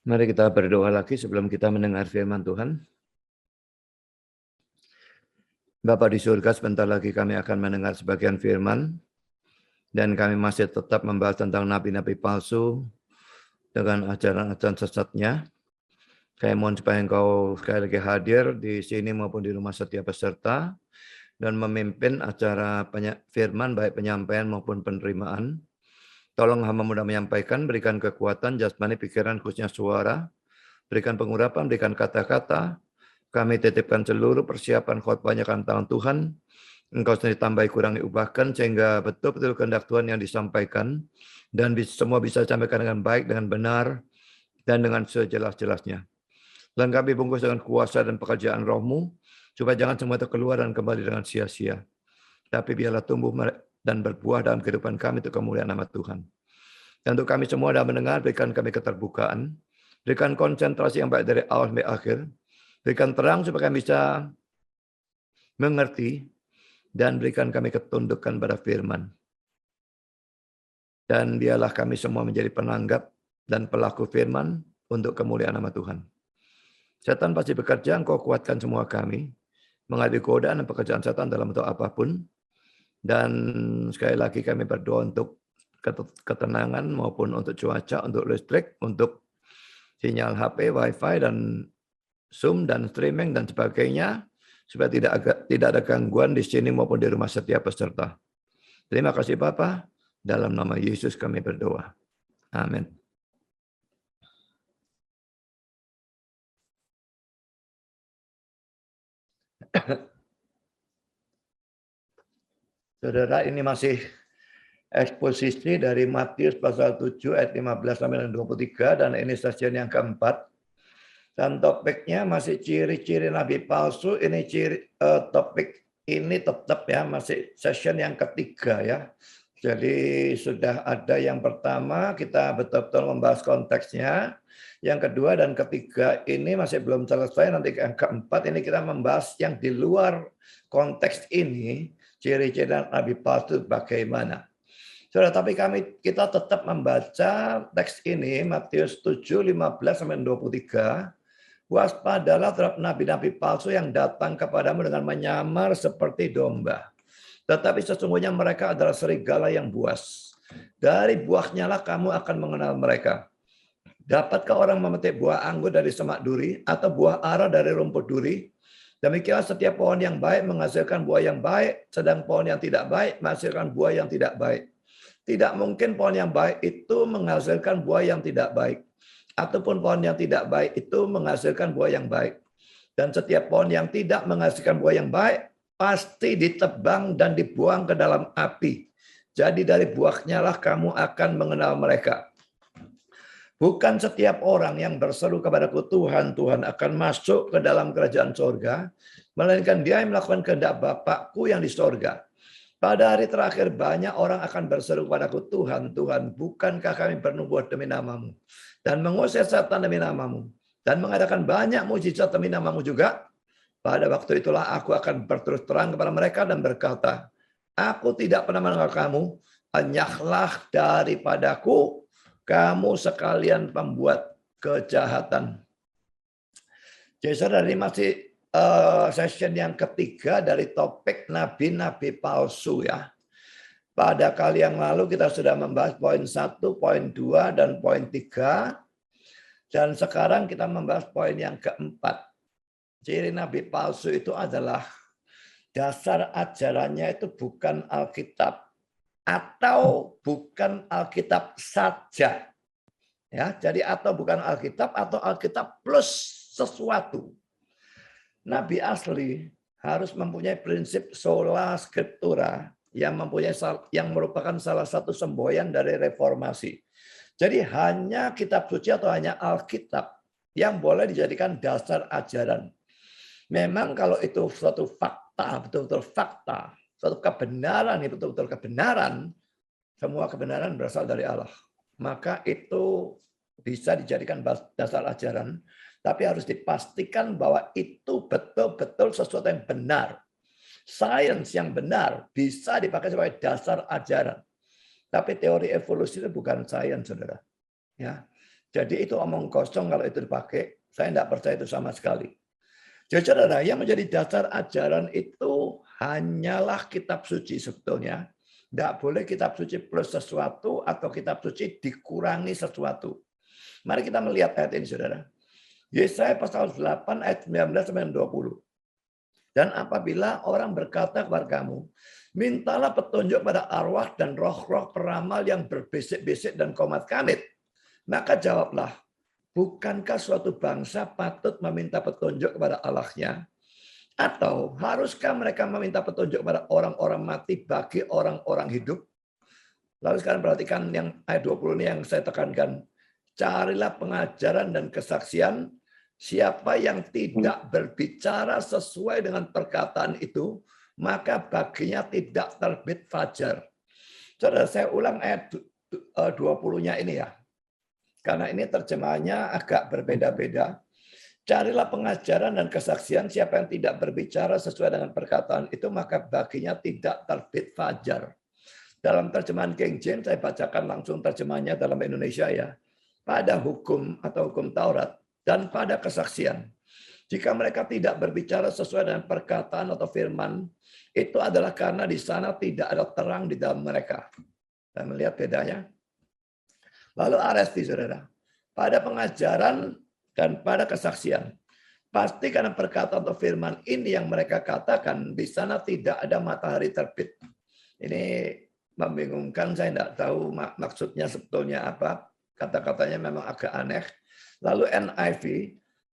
Mari kita berdoa lagi sebelum kita mendengar firman Tuhan. Bapa di surga, sebentar lagi kami akan mendengar sebagian firman. Dan kami masih tetap membahas tentang nabi-nabi palsu dengan ajaran-ajaran sesatnya. Kami mohon supaya Engkau sekali lagi hadir di sini maupun di rumah setiap peserta dan memimpin acara firman baik penyampaian maupun penerimaan. Tolong hamba mudah menyampaikan, berikan kekuatan jasmani, pikiran, khususnya suara, berikan pengurapan, berikan kata-kata. Kami titipkan seluruh persiapan khotbahnya kan tangan Tuhan. Engkau sendiri tambahi, kurangi, ubahkan, sehingga betul-betul kehendak Tuhan yang disampaikan, dan semua bisa disampaikan dengan baik, dengan benar, dan dengan sejelas-jelasnya. Lengkapi bungkus dengan kuasa dan pekerjaan roh-Mu, supaya jangan semua itu keluar dan kembali dengan sia-sia. Tapi biarlah tumbuh dan berbuah dalam kehidupan kami untuk kemuliaan nama Tuhan. Dan untuk kami semua dalam mendengar, berikan kami keterbukaan, berikan konsentrasi yang baik dari awal sampai akhir, berikan terang supaya kami bisa mengerti, dan berikan kami ketundukan pada firman. Dan biarlah kami semua menjadi penanggap dan pelaku firman untuk kemuliaan nama Tuhan. Setan pasti bekerja, Engkau kuatkan semua kami, menghadapi godaan dan pekerjaan setan dalam bentuk apapun. Dan sekali lagi kami berdoa untuk ketenangan maupun untuk cuaca, untuk listrik, untuk sinyal HP, Wi-Fi, dan Zoom, dan streaming, dan sebagainya, supaya tidak ada gangguan di sini maupun di rumah setiap peserta. Terima kasih Bapa, dalam nama Yesus kami berdoa. Amin. Saudara, ini masih eksposisi dari Matius pasal 7 ayat 15 sampai 23, dan ini session yang keempat. Dan topiknya masih ciri-ciri nabi palsu. Ini topik ini tetap ya masih session yang ketiga ya. Jadi sudah ada yang pertama, kita betul-betul membahas konteksnya. Yang kedua dan ketiga ini masih belum selesai. Nanti yang keempat ini kita membahas yang di luar konteks ini, ciri-ciri nabi palsu bagaimana. Saudara, tapi kita tetap membaca teks ini Matius 7 15 sampai 23. Waspadalah terhadap nabi-nabi palsu yang datang kepadamu dengan menyamar seperti domba. Tetapi sesungguhnya mereka adalah serigala yang buas. Dari buahnya lah kamu akan mengenal mereka. Dapatkah orang memetik buah anggur dari semak duri atau buah ara dari rumput duri? Demikianlah setiap pohon yang baik menghasilkan buah yang baik, sedang pohon yang tidak baik menghasilkan buah yang tidak baik. Tidak mungkin pohon yang baik itu menghasilkan buah yang tidak baik. Ataupun pohon yang tidak baik itu menghasilkan buah yang baik. Dan setiap pohon yang tidak menghasilkan buah yang baik, pasti ditebang dan dibuang ke dalam api. Jadi dari buahnya lah kamu akan mengenal mereka. Bukan setiap orang yang berseru kepadaku Tuhan, Tuhan akan masuk ke dalam kerajaan sorga, melainkan dia yang melakukan kehendak Bapakku yang di sorga. Pada hari terakhir banyak orang akan berseru kepadaku, Tuhan, Tuhan, bukankah kami bernubuat demi namamu? Dan mengusir setan demi namamu? Dan mengadakan banyak mujizat demi namamu juga? Pada waktu itulah aku akan berterus terang kepada mereka dan berkata, aku tidak pernah mengenal kamu, enyahlah daripadaku, kamu sekalian pembuat kejahatan. Jadi saudara, ini masih session yang ketiga dari topik nabi-nabi palsu ya. Pada kali yang lalu kita sudah membahas poin 1, poin 2, dan poin 3. Dan sekarang kita membahas poin yang keempat. Ciri nabi palsu itu adalah dasar ajarannya itu bukan Alkitab atau bukan Alkitab saja. Ya, jadi atau bukan Alkitab atau Alkitab plus sesuatu. Nabi asli harus mempunyai prinsip sola scriptura yang merupakan salah satu semboyan dari reformasi. Jadi hanya kitab suci atau hanya Alkitab yang boleh dijadikan dasar ajaran. Memang kalau itu suatu fakta, betul-betul fakta, suatu kebenaran, betul-betul kebenaran, semua kebenaran berasal dari Allah. Maka itu bisa dijadikan dasar ajaran. Tapi harus dipastikan bahwa itu betul-betul sesuatu yang benar. Sains yang benar bisa dipakai sebagai dasar ajaran. Tapi teori evolusi itu bukan sains, saudara. Ya, jadi itu omong kosong kalau itu dipakai. Saya tidak percaya itu sama sekali. Jadi saudara, yang menjadi dasar ajaran itu hanyalah kitab suci sebetulnya. Tidak boleh kitab suci plus sesuatu atau kitab suci dikurangi sesuatu. Mari kita melihat ayat ini saudara. Yesaya pasal 8 ayat 19 sampai 20. Dan apabila orang berkata kepada kamu, mintalah petunjuk pada arwah dan roh-roh peramal yang berbisik-bisik dan komat kamit. Maka jawablah, bukankah suatu bangsa patut meminta petunjuk kepada Allahnya? Atau haruskah mereka meminta petunjuk kepada orang-orang mati bagi orang-orang hidup? Lalu sekarang perhatikan yang ayat 20 ini yang saya tekankan. Carilah pengajaran dan kesaksian. Siapa yang tidak berbicara sesuai dengan perkataan itu, maka baginya tidak terbit fajar. Saudara, saya ulang ayat 20-nya ini ya. Karena ini terjemahannya agak berbeda-beda. Carilah pengajaran dan kesaksian, siapa yang tidak berbicara sesuai dengan perkataan itu, maka baginya tidak terbit fajar. Dalam terjemahan King James, saya bacakan langsung terjemahannya dalam Indonesia ya. Pada hukum atau hukum Taurat dan pada kesaksian. Jika mereka tidak berbicara sesuai dengan perkataan atau firman, itu adalah karena di sana tidak ada terang di dalam mereka. Kita melihat bedanya. Lalu aresti saudara. Pada pengajaran dan pada kesaksian. Pasti karena perkataan atau firman ini yang mereka katakan, di sana tidak ada matahari terbit. Ini membingungkan, saya tidak tahu maksudnya sebetulnya apa. Kata-katanya memang agak aneh. Lalu NIV,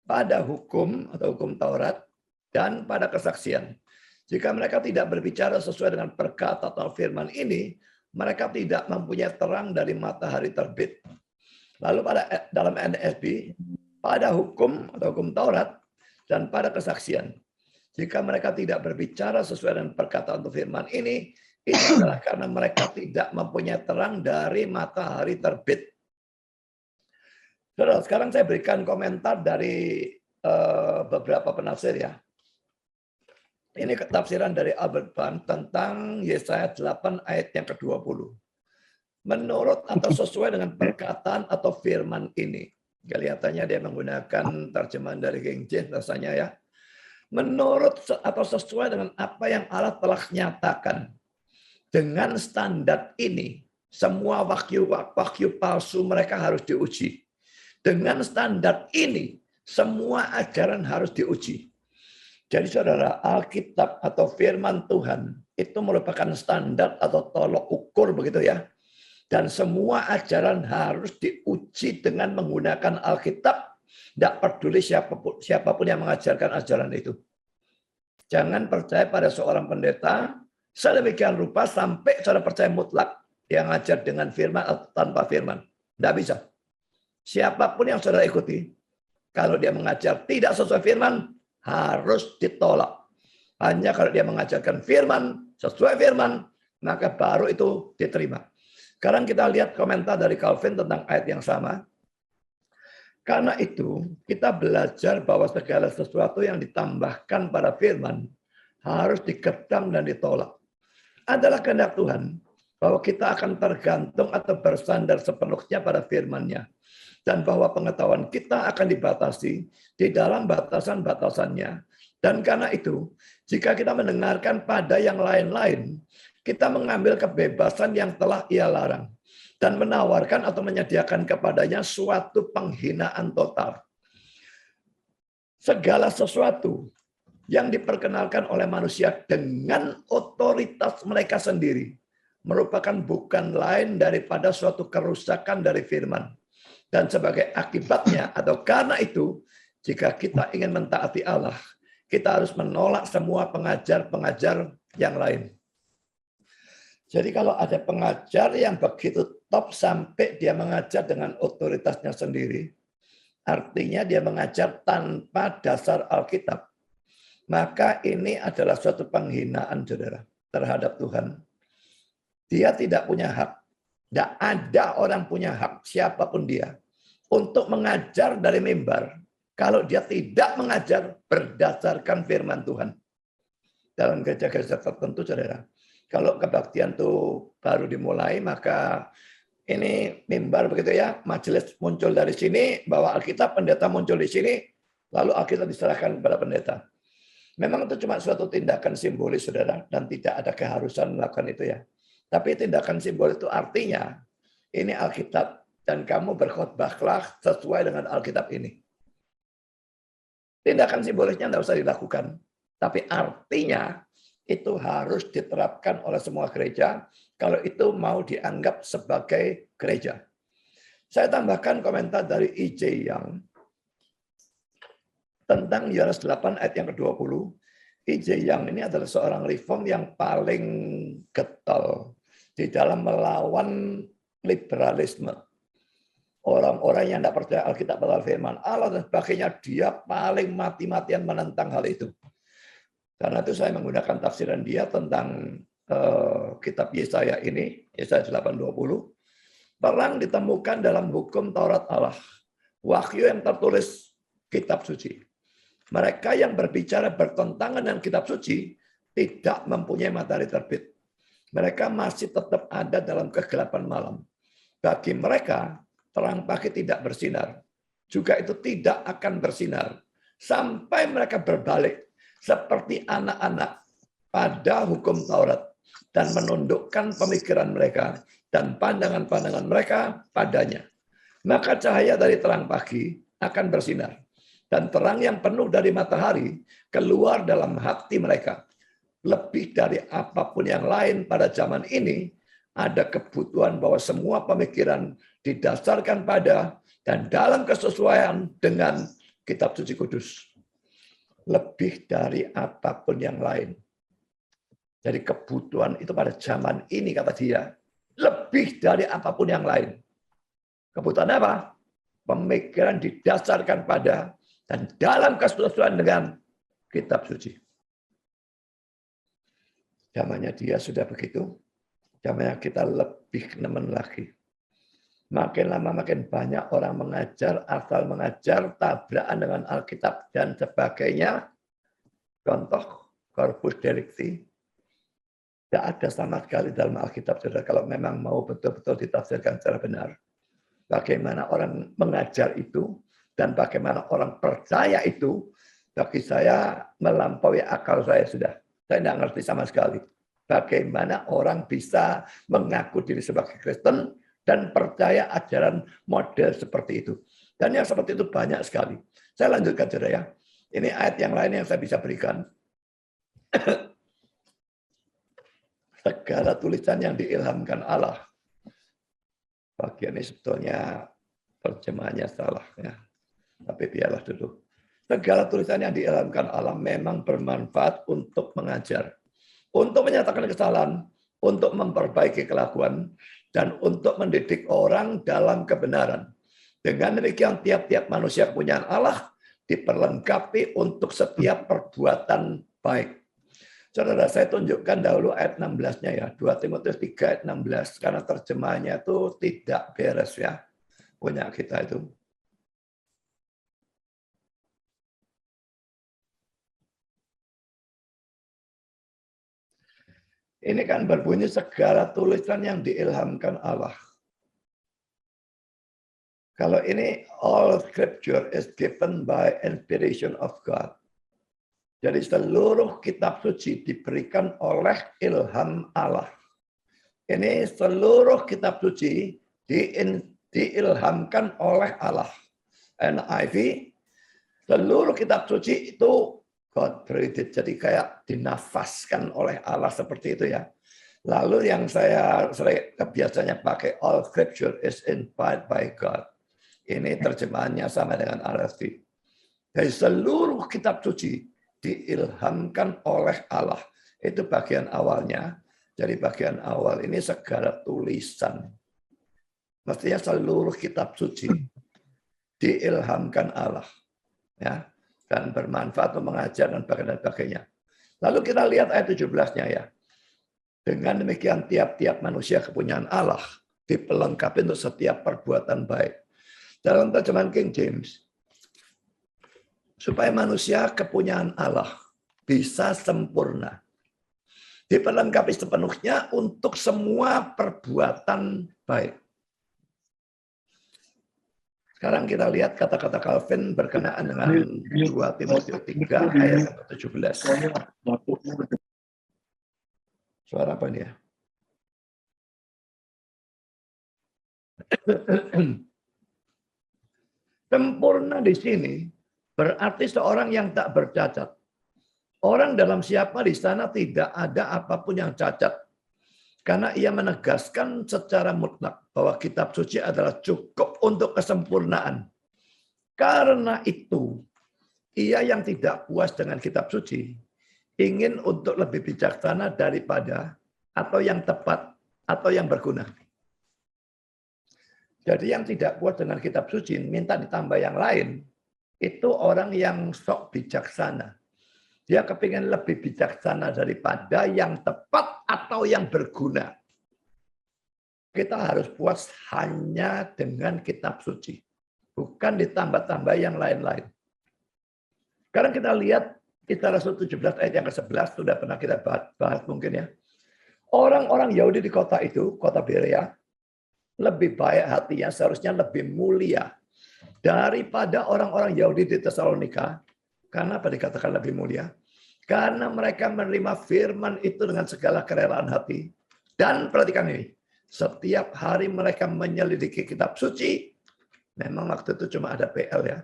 pada hukum atau hukum Taurat dan pada kesaksian. Jika mereka tidak berbicara sesuai dengan perkataan atau firman ini, mereka tidak mempunyai terang dari matahari terbit. Lalu dalam NSB, pada hukum atau hukum Taurat dan pada kesaksian. Jika mereka tidak berbicara sesuai dengan perkataan atau firman ini, itu adalah karena mereka tidak mempunyai terang dari matahari terbit. Saudara, sekarang saya berikan komentar dari beberapa penafsir ya. Ini tafsiran dari Albert Barnes tentang Yesaya 8 ayat yang ke-20. Menurut atau sesuai dengan perkataan atau firman ini. Kelihatannya dia menggunakan terjemahan dari King James rasanya ya. Menurut atau sesuai dengan apa yang Allah telah nyatakan. Dengan standar ini, semua wahyu palsu mereka harus diuji. Dengan standar ini, semua ajaran harus diuji. Jadi saudara, Alkitab atau firman Tuhan itu merupakan standar atau tolok ukur begitu ya. Dan semua ajaran harus diuji dengan menggunakan Alkitab. Tidak peduli siapapun yang mengajarkan ajaran itu. Jangan percaya pada seorang pendeta sedemikian rupa sampai saudara percaya mutlak yang ngajar dengan firman atau tanpa firman. Tidak bisa. Siapapun yang saudara ikuti, kalau dia mengajar tidak sesuai firman, harus ditolak. Hanya kalau dia mengajarkan firman, sesuai firman, maka baru itu diterima. Sekarang kita lihat komentar dari Calvin tentang ayat yang sama. Karena itu, kita belajar bahwa segala sesuatu yang ditambahkan pada firman harus dikekang dan ditolak. Adalah kehendak Tuhan bahwa kita akan tergantung atau bersandar sepenuhnya pada firman-Nya. Dan bahwa pengetahuan kita akan dibatasi di dalam batasan-batasannya. Dan karena itu, jika kita mendengarkan pada yang lain-lain, kita mengambil kebebasan yang telah Ia larang. Dan menawarkan atau menyediakan kepadanya suatu penghinaan total. Segala sesuatu yang diperkenalkan oleh manusia dengan otoritas mereka sendiri merupakan bukan lain daripada suatu kerusakan dari firman. Dan sebagai akibatnya atau karena itu, jika kita ingin mentaati Allah, kita harus menolak semua pengajar-pengajar yang lain. Jadi kalau ada pengajar yang begitu top sampai dia mengajar dengan otoritasnya sendiri, artinya dia mengajar tanpa dasar Alkitab, maka ini adalah suatu penghinaan saudara terhadap Tuhan. Dia tidak punya hak. Tidak ada orang punya hak, siapapun dia, untuk mengajar dari mimbar kalau dia tidak mengajar berdasarkan firman Tuhan. Dalam gereja-gereja tertentu, saudara, kalau kebaktian itu baru dimulai, maka ini mimbar begitu ya, majelis muncul dari sini, bawa Alkitab, pendeta muncul di sini, lalu Alkitab diserahkan kepada pendeta. Memang itu cuma suatu tindakan simbolis, saudara, dan tidak ada keharusan melakukan itu ya. Tapi tindakan simbolis itu artinya, ini Alkitab, dan kamu berkhotbahlah sesuai dengan Alkitab ini. Tindakan simbolisnya tidak usah dilakukan, tapi artinya itu harus diterapkan oleh semua gereja kalau itu mau dianggap sebagai gereja. Saya tambahkan komentar dari E.J. Young tentang Yohanes 8 ayat yang ke-20. E.J. Young ini adalah seorang reform yang paling getol di dalam melawan liberalisme. Orang-orang yang tidak percaya Alkitab atau firman Allah dan sebagainya, dia paling mati-matian menentang hal itu. Karena itu saya menggunakan tafsiran dia tentang kitab Yesaya ini, Yesaya 8:20. Perang ditemukan dalam hukum Taurat Allah. Wahyu yang tertulis kitab suci. Mereka yang berbicara bertentangan dengan kitab suci tidak mempunyai matahari terbit. Mereka masih tetap ada dalam kegelapan malam. Bagi mereka, terang pagi tidak bersinar. Juga itu tidak akan bersinar. Sampai mereka berbalik seperti anak-anak pada hukum Taurat dan menundukkan pemikiran mereka dan pandangan-pandangan mereka padanya. Maka cahaya dari terang pagi akan bersinar dan terang yang penuh dari matahari keluar dalam hati mereka. Lebih dari apapun yang lain pada zaman ini, ada kebutuhan bahwa semua pemikiran didasarkan pada dan dalam kesesuaian dengan kitab suci kudus. Lebih dari apapun yang lain. Jadi kebutuhan itu pada zaman ini, kata dia, lebih dari apapun yang lain. Kebutuhan apa? Pemikiran didasarkan pada dan dalam kesesuaian dengan kitab suci. Zamannya dia sudah begitu, zamannya kita lebih nemen lagi. Makin lama makin banyak orang mengajar, asal mengajar, tabrakan dengan Alkitab dan sebagainya. Contoh, Corpus Delicti. Tidak ada sama sekali dalam Alkitab, saudara, kalau memang mau betul-betul ditafsirkan secara benar. Bagaimana orang mengajar itu, dan bagaimana orang percaya itu, bagi saya melampaui akal saya sudah. Saya tidak ngerti sama sekali. Bagaimana orang bisa mengaku diri sebagai Kristen, dan percaya ajaran model seperti itu. Dan yang seperti itu banyak sekali. Saya lanjutkan, saudara ya. Ini ayat yang lain yang saya bisa berikan. Segala tulisan yang diilhamkan Allah. Bagian ini sebetulnya terjemahannya salah ya. Tapi biarlah dulu. Segala tulisan yang diilhamkan Allah memang bermanfaat untuk mengajar, untuk menyatakan kesalahan, untuk memperbaiki kelakuan, dan untuk mendidik orang dalam kebenaran. Dengan demikian tiap-tiap manusia kepunyaan Allah diperlengkapi untuk setiap perbuatan baik. Saudara, saya tunjukkan dahulu ayat 16-nya ya, 2 Timotius 3 ayat 16, karena terjemahannya itu tidak beres ya, punya kita itu. Ini kan berbunyi segala tulisan yang diilhamkan Allah. Kalau ini all scripture is given by inspiration of God. Jadi seluruh kitab suci diberikan oleh ilham Allah. Ini seluruh kitab suci diilhamkan oleh Allah. NIV, seluruh kitab suci itu God breathed, jadi kayak dinafaskan oleh Allah seperti itu ya. Lalu yang saya biasanya pakai all scripture is inspired by God. Ini terjemahannya sama dengan RSV. Dari seluruh kitab suci diilhamkan oleh Allah. Itu bagian awalnya. Jadi bagian awal ini segala tulisan. Mestinya seluruh kitab suci diilhamkan Allah. Ya. Dan bermanfaat untuk mengajar dan sebagainya. Lalu kita lihat ayat 17-nya ya. Dengan demikian tiap-tiap manusia kepunyaan Allah dipelengkapi untuk setiap perbuatan baik. Dalam terjemahan King James, supaya manusia kepunyaan Allah bisa sempurna. Diperlengkapi sepenuhnya untuk semua perbuatan baik. Sekarang kita lihat kata-kata Calvin berkenaan dengan 2 Timotius 3 ayat yang ke-17. Suara apa ini ya? Sempurna di sini berarti seorang yang tak bercacat. Orang dalam siapa di sana tidak ada apapun yang cacat. Karena ia menegaskan secara mutlak bahwa kitab suci adalah cukup untuk kesempurnaan. Karena itu, ia yang tidak puas dengan kitab suci, ingin untuk lebih bijaksana daripada, atau yang tepat, atau yang berguna. Jadi yang tidak puas dengan kitab suci, minta ditambah yang lain, itu orang yang sok bijaksana. Dia kepingin lebih bijaksana daripada yang tepat atau yang berguna. Kita harus puas hanya dengan kitab suci. Bukan ditambah-tambah yang lain-lain. Sekarang kita lihat Kisah Rasul 17 ayat yang ke-11. Sudah pernah kita bahas mungkin ya. Orang-orang Yahudi di kota itu, kota Berea, lebih baik hatinya, seharusnya lebih mulia daripada orang-orang Yahudi di Tesalonika. Karena apa dikatakan lebih mulia? Karena mereka menerima firman itu dengan segala kerelaan hati. Dan perhatikan ini, setiap hari mereka menyelidiki kitab suci. Memang waktu itu cuma ada PL ya.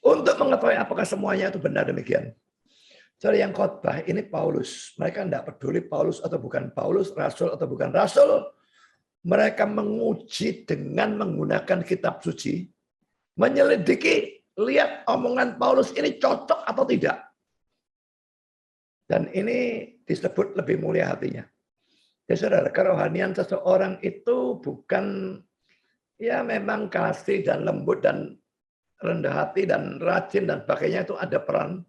Untuk mengetahui apakah semuanya itu benar demikian. Jadi yang khotbah ini Paulus. Mereka tidak peduli Paulus atau bukan Paulus, rasul atau bukan rasul. Mereka menguji dengan menggunakan kitab suci. Menyelidiki, lihat omongan Paulus ini cocok atau tidak. Dan ini disebut lebih mulia hatinya. Ya saudara, kerohanian seseorang itu bukan ya memang kasih dan lembut dan rendah hati dan rajin dan sebagainya, itu ada peran.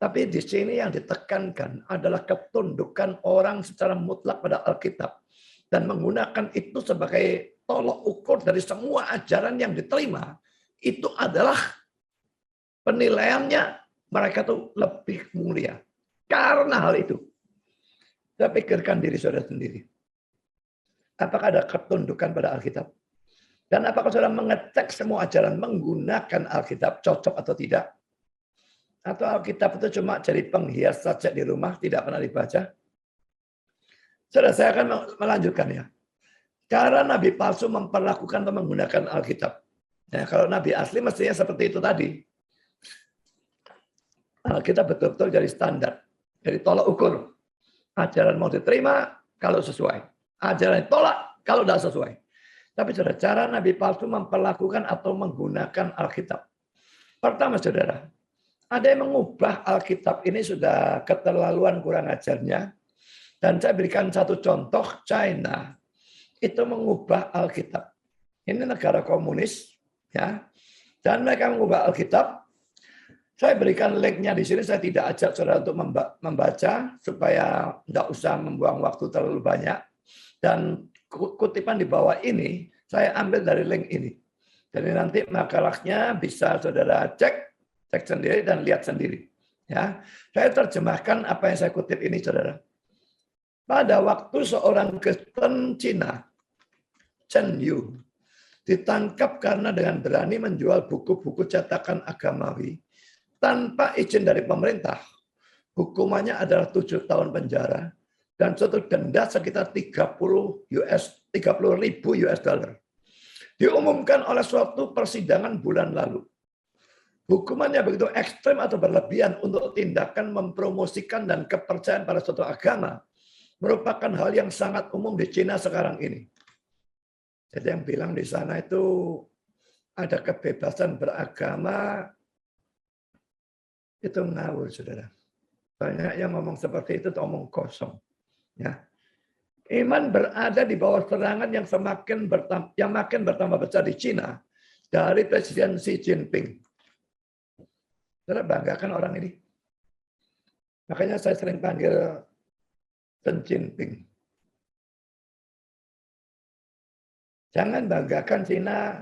Tapi di sini yang ditekankan adalah ketundukan orang secara mutlak pada Alkitab. Dan menggunakan itu sebagai tolok ukur dari semua ajaran yang diterima. Itu adalah penilaiannya mereka tuh lebih mulia. Karena hal itu, saya pikirkan diri saudara sendiri. Apakah ada ketundukan pada Alkitab? Dan apakah saudara mengecek semua ajaran menggunakan Alkitab cocok atau tidak? Atau Alkitab itu cuma jadi penghias saja di rumah, tidak pernah dibaca? Saudara, saya akan melanjutkan ya. Cara Nabi palsu memperlakukan atau menggunakan Alkitab. Ya, kalau Nabi asli mestinya seperti itu tadi. Alkitab betul-betul jadi standar. Jadi tolak ukur. Ajaran mau diterima kalau sesuai. Ajaran ditolak kalau tidak sesuai. Tapi saudara, cara Nabi palsu memperlakukan atau menggunakan Alkitab. Pertama saudara, ada yang mengubah Alkitab ini sudah keterlaluan kurang ajarnya. Dan saya berikan satu contoh, China itu mengubah Alkitab. Ini negara komunis, ya. Dan mereka mengubah Alkitab. Saya berikan linknya di sini. Saya tidak ajak saudara untuk membaca supaya tidak usah membuang waktu terlalu banyak. Dan kutipan di bawah ini saya ambil dari link ini. Jadi nanti makalahnya bisa saudara cek sendiri dan lihat sendiri. Ya, saya terjemahkan apa yang saya kutip ini, saudara. Pada waktu seorang Kristen Cina, Chen Yu, ditangkap karena dengan berani menjual buku-buku cetakan agamawi tanpa izin dari pemerintah. Hukumannya adalah 7 tahun penjara dan suatu denda sekitar 30 ribu US dollar. Diumumkan oleh suatu persidangan bulan lalu. Hukumannya begitu ekstrem atau berlebihan untuk tindakan mempromosikan dan kepercayaan pada suatu agama merupakan hal yang sangat umum di Cina sekarang ini. Jadi yang bilang di sana itu ada kebebasan beragama, itu ngawur, saudara. Banyak yang ngomong seperti itu, omong kosong. Ya. Iman berada di bawah serangan yang makin bertambah besar di Cina dari Presiden Xi Jinping. Saudara banggakan orang ini. Makanya saya sering panggil Xi Jinping. Jangan banggakan Cina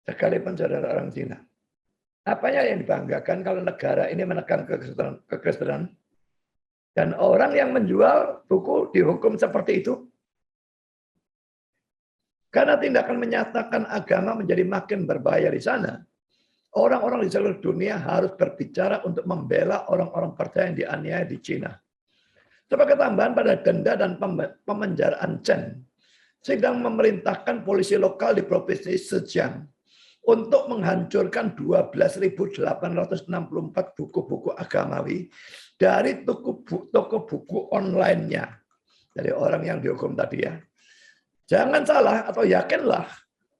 sekalipun saudara orang Cina. Apanya yang dibanggakan kalau negara ini menekan kekristenan? Dan orang yang menjual buku dihukum seperti itu. Karena tindakan menyatakan agama menjadi makin berbahaya di sana, orang-orang di seluruh dunia harus berbicara untuk membela orang-orang percaya yang dianiaya di Cina. Sebagai tambahan pada denda dan pemenjaraan Chen, sedang memerintahkan polisi lokal di provinsi Zhejiang untuk menghancurkan 12.864 buku-buku agamawi dari toko buku online-nya. Dari orang yang dihukum tadi ya. Jangan salah atau yakinlah,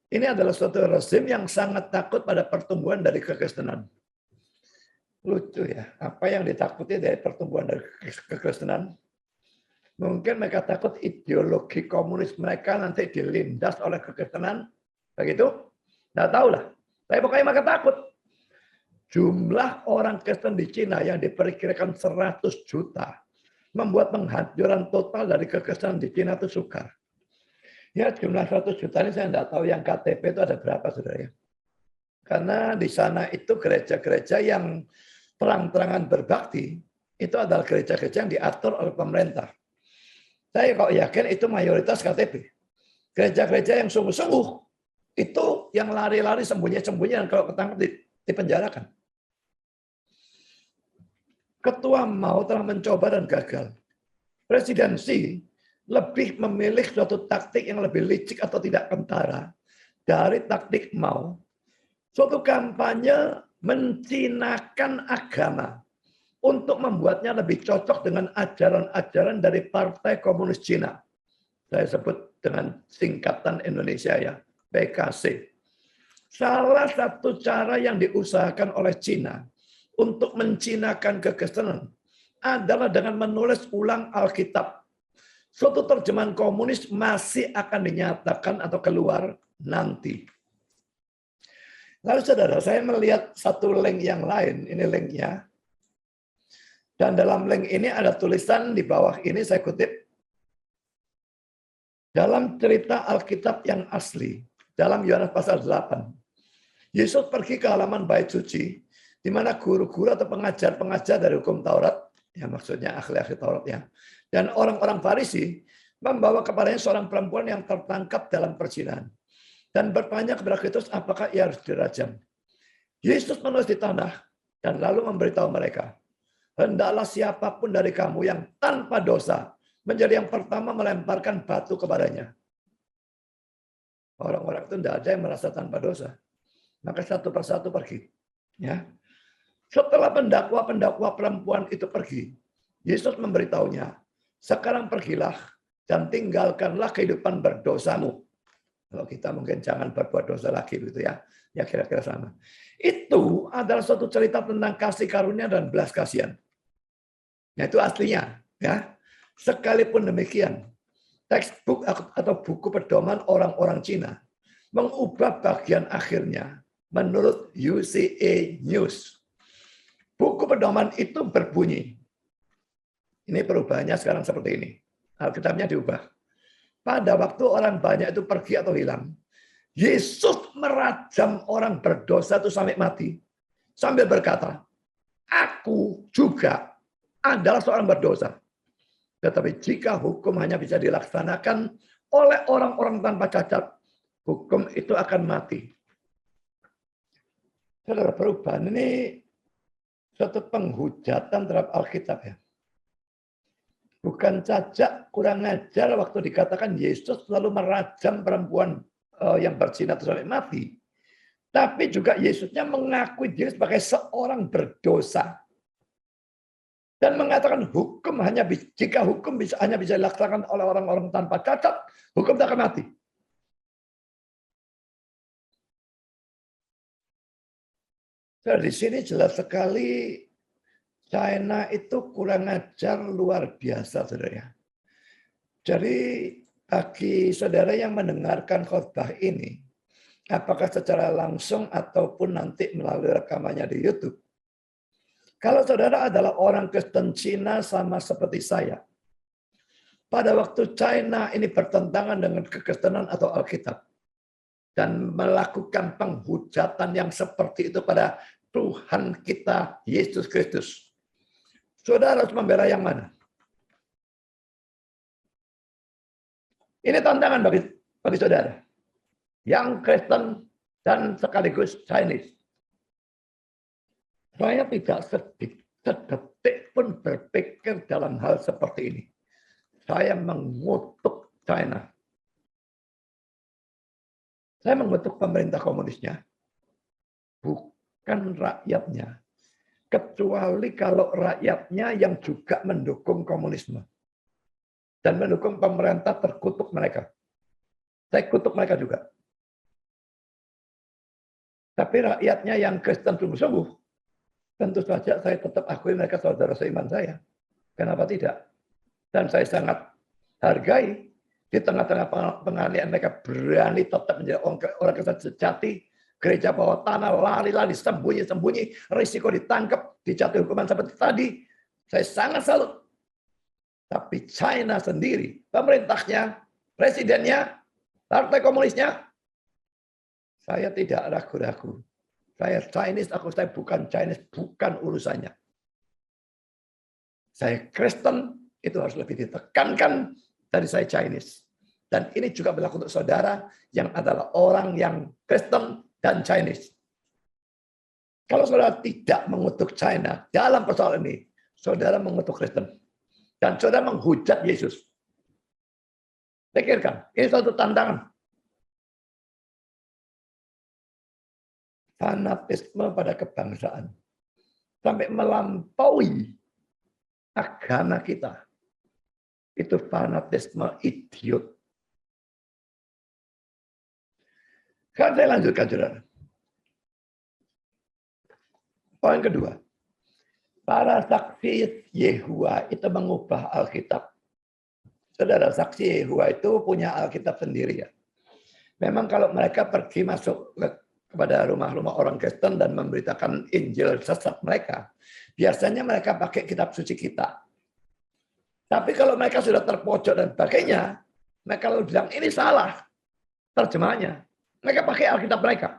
ini adalah suatu rezim yang sangat takut pada pertumbuhan dari kekristenan. Lucu ya, apa yang ditakuti dari pertumbuhan dari kekristenan? Mungkin mereka takut ideologi komunis mereka nanti dilindas oleh kekristenan. Begitu? Nggak tahu lah. Tapi pokoknya mereka takut. Jumlah orang Kristen di Cina yang diperkirakan 100 juta membuat penghancuran total dari kekristenan di Cina itu sukar. Ya jumlah 100 juta ini saya tidak tahu yang KTP itu ada berapa saudara ya. Karena di sana itu gereja-gereja yang terang-terangan berbakti, itu adalah gereja-gereja yang diatur oleh pemerintah. Saya kok yakin itu mayoritas KTP. Gereja-gereja yang sungguh-sungguh, itu yang lari-lari sembunyi-sembunyi dan kalau ketangkap dipenjarakan. Ketua Mao telah mencoba dan gagal. Presidensi lebih memilih suatu taktik yang lebih licik atau tidak kentara dari taktik Mao. Suatu kampanye mencinakan agama untuk membuatnya lebih cocok dengan ajaran-ajaran dari Partai Komunis Cina. Saya sebut dengan singkatan Indonesia ya, PKC. Salah satu cara yang diusahakan oleh Cina untuk mencinakan kekristenan adalah dengan menulis ulang Alkitab. Suatu terjemahan komunis masih akan dinyatakan atau keluar nanti. Lalu saudara, saya melihat satu link yang lain. Ini linknya. Dan dalam link ini ada tulisan di bawah ini, saya kutip. Dalam cerita Alkitab yang asli, dalam Yohanes pasal 8, Yesus pergi ke halaman bait suci, di mana guru-guru atau pengajar-pengajar dari hukum Taurat, ya maksudnya ahli-ahli Taurat ya, dan orang-orang Farisi membawa kepadanya seorang perempuan yang tertangkap dalam perzinahan dan bertanya kepada Kristus apakah ia harus dirajam. Yesus menulis di tanah dan lalu memberitahu mereka, hendaklah siapapun dari kamu yang tanpa dosa menjadi yang pertama melemparkan batu kepadanya. Orang-orang itu tidak ada yang merasa tanpa dosa. Maka satu persatu pergi. Ya. Setelah pendakwa-pendakwa perempuan itu pergi, Yesus memberitahunya, sekarang pergilah dan tinggalkanlah kehidupan berdosamu. Kalau kita mungkin jangan berbuat dosa lagi gitu ya. Ya kira-kira sama. Itu adalah suatu cerita tentang kasih karunia dan belas kasihan. Nah, itu aslinya ya. Sekalipun demikian, textbook atau buku pedoman orang-orang Cina mengubah bagian akhirnya menurut UCA News. Buku pedoman itu berbunyi. Ini perubahannya sekarang seperti ini. Alkitabnya diubah. Pada waktu orang banyak itu pergi atau hilang, Yesus merajam orang berdosa itu sampai mati. Sambil berkata, aku juga adalah seorang berdosa. Tetapi jika hukum hanya bisa dilaksanakan oleh orang-orang tanpa cacat, hukum itu akan mati. Saudara, perubahan ini suatu penghujatan terhadap Alkitab ya. Bukan saja kurang ajar waktu dikatakan Yesus selalu merajam perempuan yang berzina sampai mati. Tapi juga Yesusnya mengakui diri sebagai seorang berdosa. Dan mengatakan hukum jika hukum hanya bisa dilaksanakan oleh orang-orang tanpa cacat, hukum tak akan mati. Di sini jelas sekali China itu kurang ajar luar biasa, saudara. Jadi bagi saudara yang mendengarkan khotbah ini, apakah secara langsung ataupun nanti melalui rekamannya di YouTube, kalau saudara adalah orang Kristen Cina sama seperti saya, pada waktu China ini bertentangan dengan kekristenan atau Alkitab, dan melakukan penghujatan yang seperti itu pada Tuhan kita Yesus Kristus, saudara harus membela yang mana? Ini tantangan bagi saudara. yang Kristen dan sekaligus Chinese. Saya tidak sedetik pun berpikir dalam hal seperti ini. Saya mengutuk China. Saya mengutuk pemerintah komunisnya. Bukan rakyatnya. Kecuali kalau rakyatnya yang juga mendukung komunisme. Dan mendukung pemerintah terkutuk mereka. Saya kutuk mereka juga. Tapi rakyatnya yang Kristen sungguh-sungguh, tentu saja saya tetap akui mereka saudara seiman saya. Kenapa tidak? Dan saya sangat hargai di tengah-tengah penganiayaan mereka berani tetap menjadi orang Kristen sejati. Gereja bawah tanah, lari-lari, sembunyi-sembunyi, risiko ditangkap, dijatuhi hukuman seperti tadi. Saya sangat salut. Tapi China sendiri, pemerintahnya, presidennya, partai komunisnya, saya tidak ragu-ragu. Saya Chinese, saya bukan Chinese, bukan urusannya. Saya Kristen, itu harus lebih ditekankan dari saya Chinese. Dan ini juga berlaku untuk saudara yang adalah orang yang Kristen dan Chinese. Kalau saudara tidak mengutuk China dalam persoalan ini, saudara mengutuk Kristen. Dan saudara menghujat Yesus. Pikirkan, ini suatu tantangan. Fanatisme pada kebangsaan. Sampai melampaui agama kita. Itu fanatisme idiot. Sekarang saya lanjutkan, saudara. Poin kedua. Para saksi Yehova itu mengubah Alkitab. Saudara, saksi Yehova itu punya Alkitab sendiri ya. Memang kalau mereka pergi masuk kepada rumah-rumah orang Kristen dan memberitakan Injil sesat mereka, biasanya mereka pakai kitab suci kita. Tapi kalau mereka sudah terpojok dan sebagainya, mereka lalu bilang ini salah terjemahannya. Mereka pakai Alkitab mereka.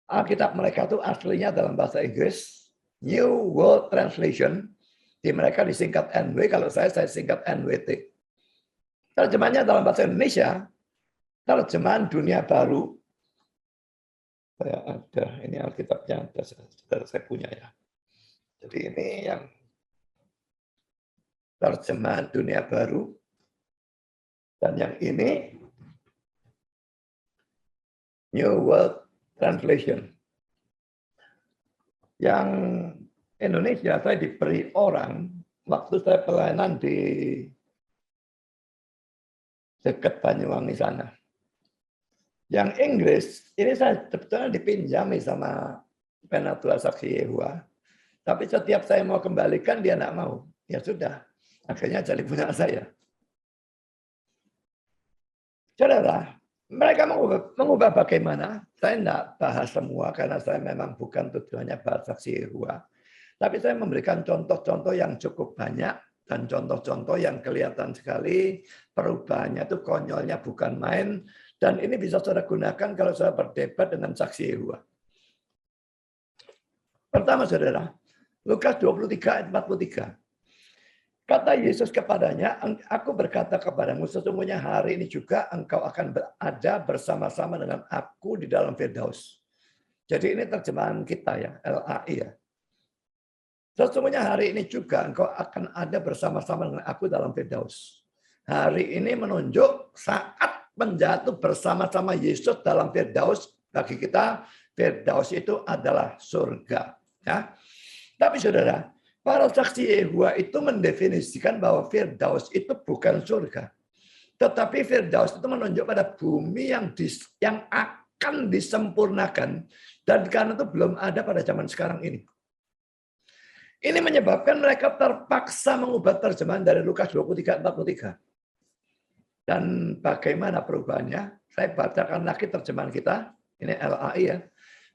Alkitab mereka itu aslinya dalam bahasa Inggris, New World Translation. Di mereka disingkat NW, kalau saya singkat NWT. Terjemahannya dalam bahasa Indonesia, terjemahan Dunia Baru. Saya ada, ini Alkitabnya, saya punya ya. Jadi ini yang terjemahan Dunia Baru. Dan yang ini New World Translation. Yang Indonesia saya diberi orang waktu saya pelayanan di dekat Banyuwangi sana. Yang Inggris ini saya sebetulnya dipinjami sama Penatua Saksi Yehova. Tapi setiap saya mau kembalikan dia tidak mau. Ya sudah, akhirnya jadi punya saya. Saudara, mereka mengubah bagaimana? Saya tidak bahas semua karena saya memang bukan tujuannya bahas Saksi Yehova. Tapi saya memberikan contoh-contoh yang cukup banyak dan contoh-contoh yang kelihatan sekali perubahannya itu konyolnya bukan main. Dan ini bisa saudara gunakan kalau saudara berdebat dengan Saksi Yehova. Pertama saudara, Lukas 23 ayat 43. Kata Yesus kepadanya, aku berkata kepadamu, sesungguhnya hari ini juga engkau akan berada bersama-sama dengan aku di dalam Firdaus. Jadi ini terjemahan kita ya, LAI ya. Sesungguhnya hari ini juga engkau akan ada bersama-sama dengan aku dalam Firdaus. Hari ini menunjuk saat menjatuh bersama-sama Yesus dalam Firdaus. Bagi kita, Firdaus itu adalah surga. Ya. Tapi saudara, para saksi Yehova itu mendefinisikan bahwa Firdaus itu bukan surga. Tetapi Firdaus itu menunjuk pada bumi yang akan disempurnakan. Dan karena itu belum ada pada zaman sekarang ini. Ini menyebabkan mereka terpaksa mengubah terjemahan dari Lukas 23:43. Dan bagaimana perubahannya? Saya bacakan lagi terjemahan kita. Ini LAI ya.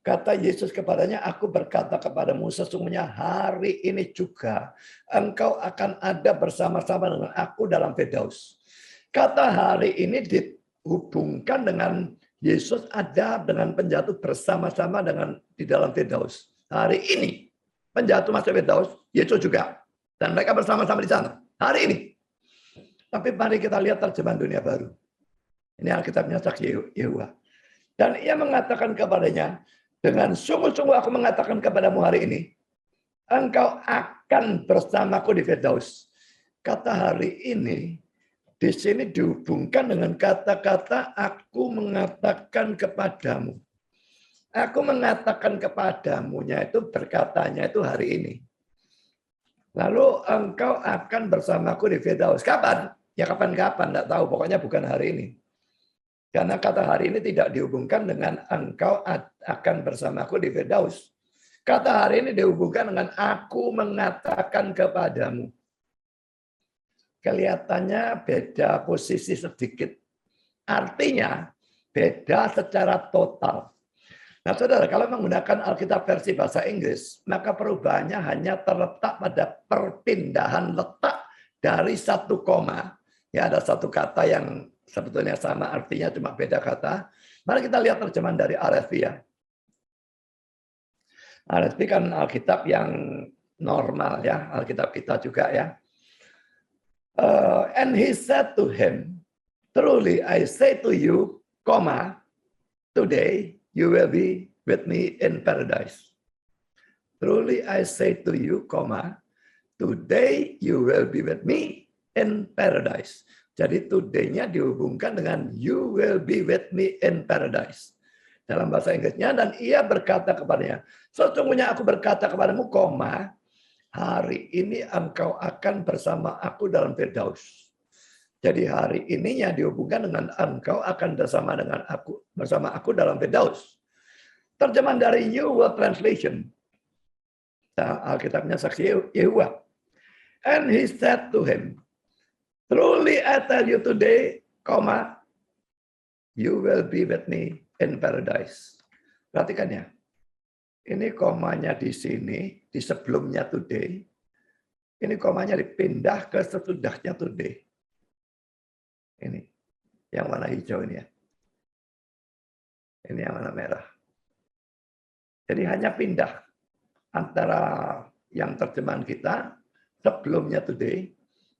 Kata Yesus kepadanya, aku berkata kepadamu sesungguhnya hari ini juga engkau akan ada bersama-sama dengan aku dalam Firdaus. Kata hari ini dihubungkan dengan Yesus ada dengan penjatuh bersama-sama dengan di dalam Firdaus. Hari ini penjatuh masuk Firdaus, Yesus juga. Dan mereka bersama-sama di sana. Hari ini. Tapi mari kita lihat terjemahan Dunia Baru. Ini Alkitabnya Saksi Yehova. Dan ia mengatakan kepadanya, dengan sungguh-sungguh aku mengatakan kepadamu hari ini, engkau akan bersamaku di Firdaus. Kata hari ini di sini dihubungkan dengan kata-kata aku mengatakan kepadamu. Aku mengatakan kepadamunya itu berkatanya itu hari ini. Lalu engkau akan bersamaku di Firdaus. Kapan? Ya kapan-kapan, enggak tahu. Pokoknya bukan hari ini. Karena kata hari ini tidak dihubungkan dengan engkau akan bersamaku di Firdaus. Kata hari ini dihubungkan dengan aku mengatakan kepadamu. Kelihatannya beda posisi sedikit. Artinya beda secara total. Nah, saudara, kalau menggunakan Alkitab versi bahasa Inggris, maka perubahannya hanya terletak pada perpindahan letak dari satu koma. Ya, ada satu kata yang sebetulnya sama artinya, cuma beda kata. Mari kita lihat terjemahan dari RSV ya. RSV kan Alkitab yang normal ya, Alkitab kita juga ya. And he said to him, truly I say to you, today you will be with me in paradise. Truly I say to you, today you will be with me in paradise. Jadi today-nya dihubungkan dengan you will be with me in paradise. Dalam bahasa Inggrisnya, dan ia berkata kepadanya, sesungguhnya aku berkata kepadamu, hari ini engkau akan bersama aku dalam Firdaus. Jadi hari ininya dihubungkan dengan engkau akan bersama aku dalam Firdaus. Terjemahan dari New World Translation. Nah, Alkitabnya Saksi Yehuwa. And he said to him, truly I tell you today, you will be with me in paradise. Perhatikan ya. Ini komanya di sini, di sebelumnya today. Ini komanya dipindah ke sesudahnya today. Ini, yang warna hijau ini ya. Ini yang warna merah. Jadi hanya pindah antara yang terjemahan kita, sebelumnya today,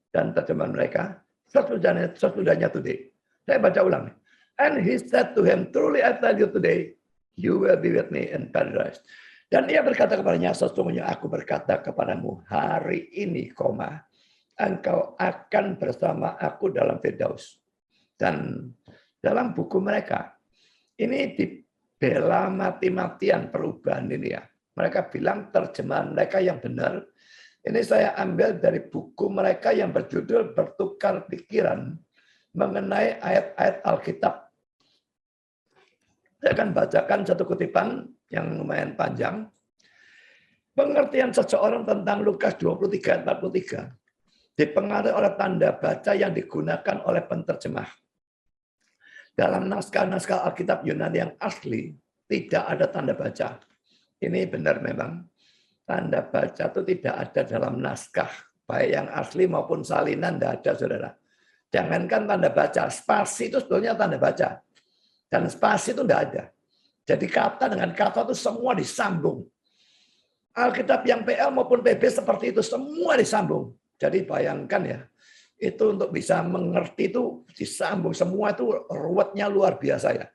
dan terjemahan mereka, sesudahnya today. Saya baca ulang. And he said to him, truly I tell you today, you will be with me in paradise. Dan ia berkata kepadanya, sesungguhnya aku berkata kepadamu, hari ini, engkau akan bersama aku dalam Firdaus. Dan dalam buku mereka, ini dibela mati-matian perubahan ini ya. Mereka bilang terjemahan mereka yang benar. Ini saya ambil dari buku mereka yang berjudul Bertukar Pikiran mengenai ayat-ayat Alkitab. Saya akan bacakan satu kutipan yang lumayan panjang. Pengertian seseorang tentang Lukas 23 ayat 43 dipengaruhi oleh tanda baca yang digunakan oleh penterjemah. Dalam naskah-naskah Alkitab Yunani yang asli tidak ada tanda baca. Ini benar memang. Tanda baca itu tidak ada dalam naskah. Baik yang asli maupun salinan tidak ada, saudara. Jangankan tanda baca, spasi itu sebetulnya tanda baca. Dan spasi itu tidak ada. Jadi kata dengan kata itu semua disambung. Alkitab yang PL maupun PB seperti itu semua disambung. Jadi bayangkan ya, itu untuk bisa mengerti itu disambung semua itu ruwetnya luar biasa ya.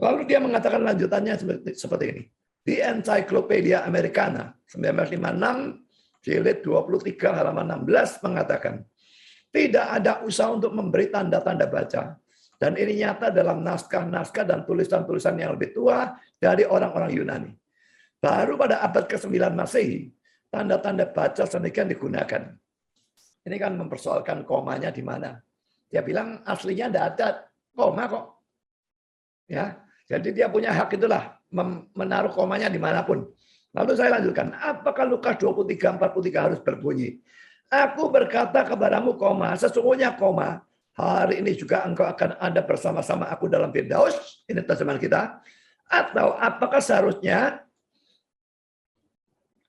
Lalu dia mengatakan lanjutannya seperti ini. Di Encyclopedia Americana 1956 jilid 23 halaman 16 mengatakan, tidak ada usaha untuk memberi tanda-tanda baca. Dan ini nyata dalam naskah-naskah dan tulisan-tulisan yang lebih tua dari orang-orang Yunani. Baru pada abad ke-9 Masehi, tanda-tanda baca sedemikian digunakan. Ini kan mempersoalkan komanya di mana. Dia bilang aslinya tidak ada koma kok. Ya, jadi dia punya hak itulah menaruh komanya dimanapun. Lalu saya lanjutkan. Apakah Lukas 23:43 harus berbunyi? Aku berkata kepadamu, sesungguhnya, hari ini juga engkau akan ada bersama-sama aku dalam Firdaus. Ini terjemahan kita. Atau apakah seharusnya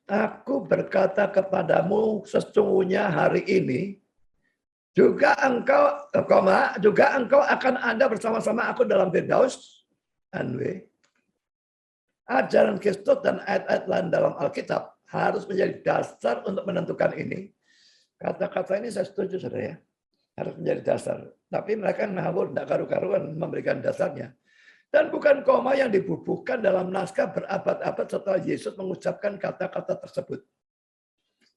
aku berkata kepadamu, sesungguhnya hari ini juga engkau, akan ada bersama-sama aku dalam Firdaus. Ajaran Kristus dan ayat-ayat lain dalam Alkitab harus menjadi dasar untuk menentukan ini. Kata-kata ini saya setuju, saudara ya. Harus menjadi dasar. Tapi mereka ngawur, tidak karu-karuan memberikan dasarnya. Dan bukan koma yang dibubuhkan dalam naskah berabad-abad setelah Yesus mengucapkan kata-kata tersebut.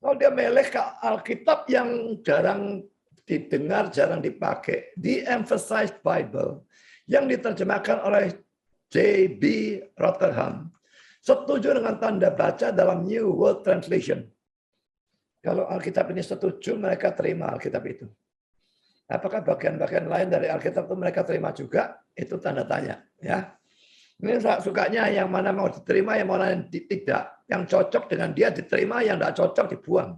Kalau dia melek ke Alkitab yang jarang didengar, jarang dipakai, de-emphasized Bible, yang diterjemahkan oleh J.B. Rotherham, setuju dengan tanda baca dalam New World Translation. Kalau Alkitab ini setuju, mereka terima Alkitab itu. Apakah bagian-bagian lain dari Alkitab itu mereka terima juga? Itu tanda tanya. Ya, ini sukanya yang mana mau diterima, yang mana tidak. Yang cocok dengan dia diterima, yang tidak cocok dibuang.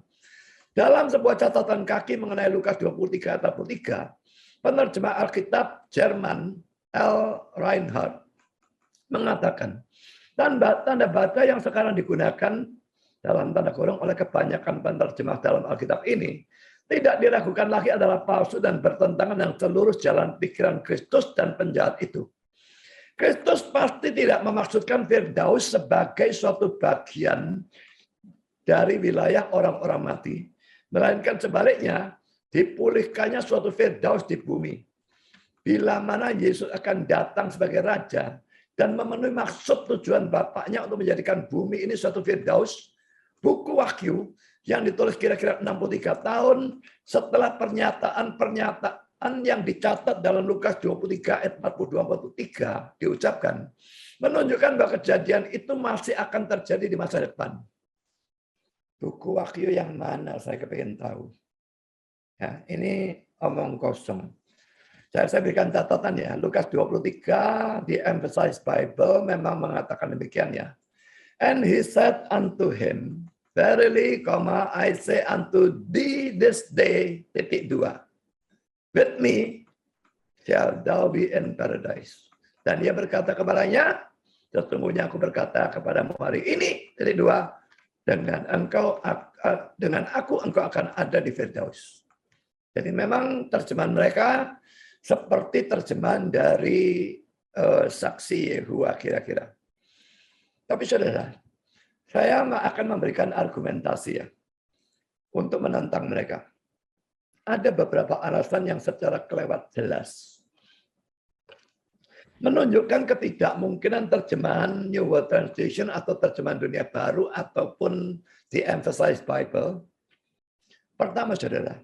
Dalam sebuah catatan kaki mengenai Lukas 23 ayat 43, penerjemah Alkitab Jerman L. Reinhardt mengatakan, tanda baca yang sekarang digunakan dalam tanda kurung oleh kebanyakan penerjemah dalam Alkitab ini tidak diragukan lagi adalah palsu dan bertentangan dengan seluruh jalan pikiran Kristus dan penjahat itu. Kristus pasti tidak memaksudkan Firdaus sebagai suatu bagian dari wilayah orang-orang mati, melainkan sebaliknya dipulihkannya suatu Firdaus di bumi. Bila mana Yesus akan datang sebagai Raja dan memenuhi maksud tujuan Bapaknya untuk menjadikan bumi ini suatu Firdaus, buku Wahyu yang ditulis kira-kira 63 tahun setelah pernyataan yang dicatat dalam Lukas 23 ayat 42-43 diucapkan, menunjukkan bahwa kejadian itu masih akan terjadi di masa depan. Buku Wahyu yang mana saya kepingin tahu. Ya, ini omong kosong. Saya berikan catatan ya, Lukas 23 di Emphasized Bible memang mengatakan demikian ya. And he said unto him, verily, I say unto thee this day, titik 2. With me shall thou be in paradise. Dan dia berkata kepadanya, sesungguhnya aku berkata kepadamu hari ini, titik 2, dengan aku engkau akan ada di Firdaus. Jadi memang terjemahan mereka seperti terjemahan dari saksi Yehova kira-kira. Tapi saudara, saya akan memberikan argumentasi ya untuk menantang mereka. Ada beberapa alasan yang secara kelewat jelas menunjukkan ketidakmungkinan terjemahan New World Translation atau terjemahan dunia baru ataupun the Emphasized Bible. Pertama saudara,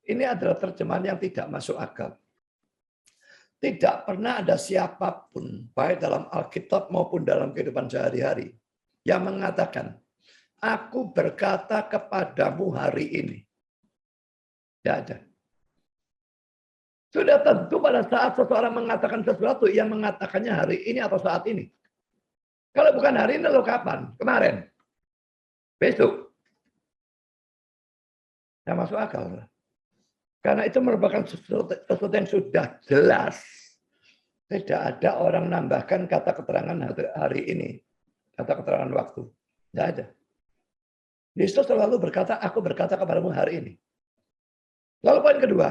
ini adalah terjemahan yang tidak masuk akal. Tidak pernah ada siapapun, baik dalam Alkitab maupun dalam kehidupan sehari-hari, yang mengatakan, aku berkata kepadamu hari ini. Tidak ada. Sudah tentu pada saat seseorang mengatakan sesuatu, yang mengatakannya hari ini atau saat ini. Kalau bukan hari ini, lalu kapan? Kemarin? Besok? Tidak masuk akal. Karena itu merupakan sesuatu yang sudah jelas. Tidak ada orang nambahkan kata keterangan hari ini. Kata keterangan waktu. Tidak ada. Yesus selalu berkata, aku berkata kepadamu hari ini. Lalu poin kedua,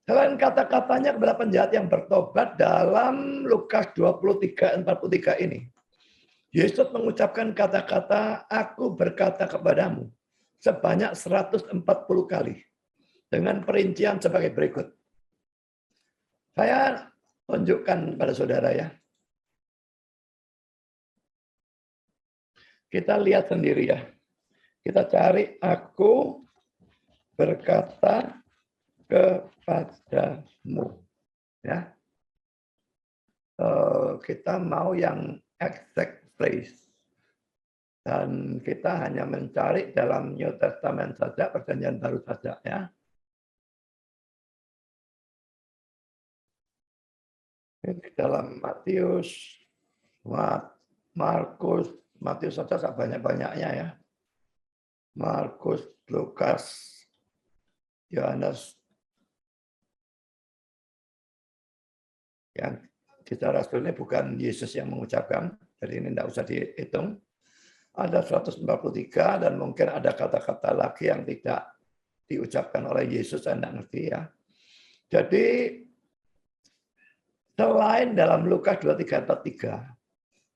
selain kata-katanya kepada penjahat yang bertobat dalam Lukas 23:43 ini, Yesus mengucapkan kata-kata, aku berkata kepadamu, sebanyak 140 kali. Dengan perincian sebagai berikut. Saya tunjukkan pada saudara ya. Kita lihat sendiri ya. Kita cari aku berkata kepadamu. Ya. Kita mau yang exact phrase. Dan kita hanya mencari dalam New Testament saja, perjanjian baru saja ya. Ini dalam Matius, Markus, Matius saja banyak-banyaknya ya. Markus, Lukas, Yohanes. Yang kisah Rasul ini bukan Yesus yang mengucapkan, jadi ini tidak usah dihitung. Ada 143 dan mungkin ada kata-kata lagi yang tidak diucapkan oleh Yesus, saya tidak ngerti ya. Jadi selain dalam Lukas 23:43,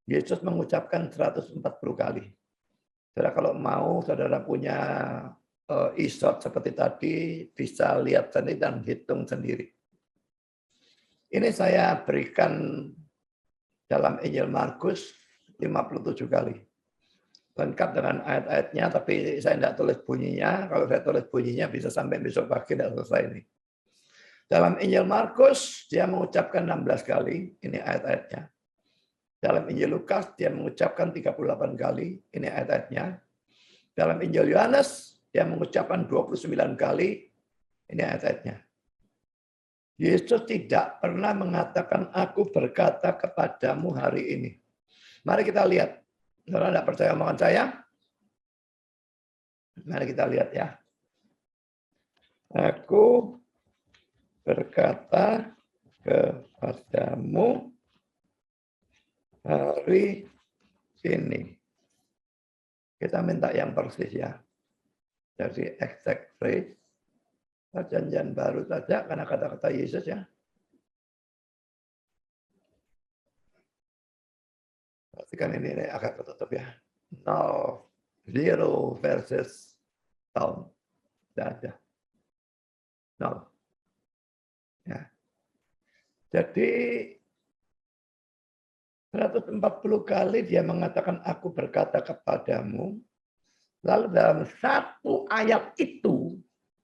Yesus mengucapkan 140 kali. Saudara kalau mau, saudara punya e-shot seperti tadi, bisa lihat sendiri dan hitung sendiri. Ini saya berikan dalam Injil Markus 57 kali. Lengkap dengan ayat-ayatnya, tapi saya tidak tulis bunyinya. Kalau saya tulis bunyinya bisa sampai besok pagi tidak selesai ini. Dalam Injil Markus dia mengucapkan 16 kali, ini ayat-ayatnya. Dalam Injil Lukas dia mengucapkan 38 kali, ini ayat-ayatnya. Dalam Injil Yohanes dia mengucapkan 29 kali, ini ayat-ayatnya. Yesus tidak pernah mengatakan aku berkata kepadamu hari ini. Mari kita lihat. Saudara tidak percaya omongan saya? Mari kita lihat ya. Aku berkata kepadamu hari ini. Kita minta yang persis ya. Jadi exact phrase. Perjanjian baru saja karena kata-kata Yesus ya. Perhatikan ini agak tertutup ya. No, zero versus tahun. Tidak ada. No. Ya. Jadi 140 kali dia mengatakan aku berkata kepadamu. Lalu dalam satu ayat itu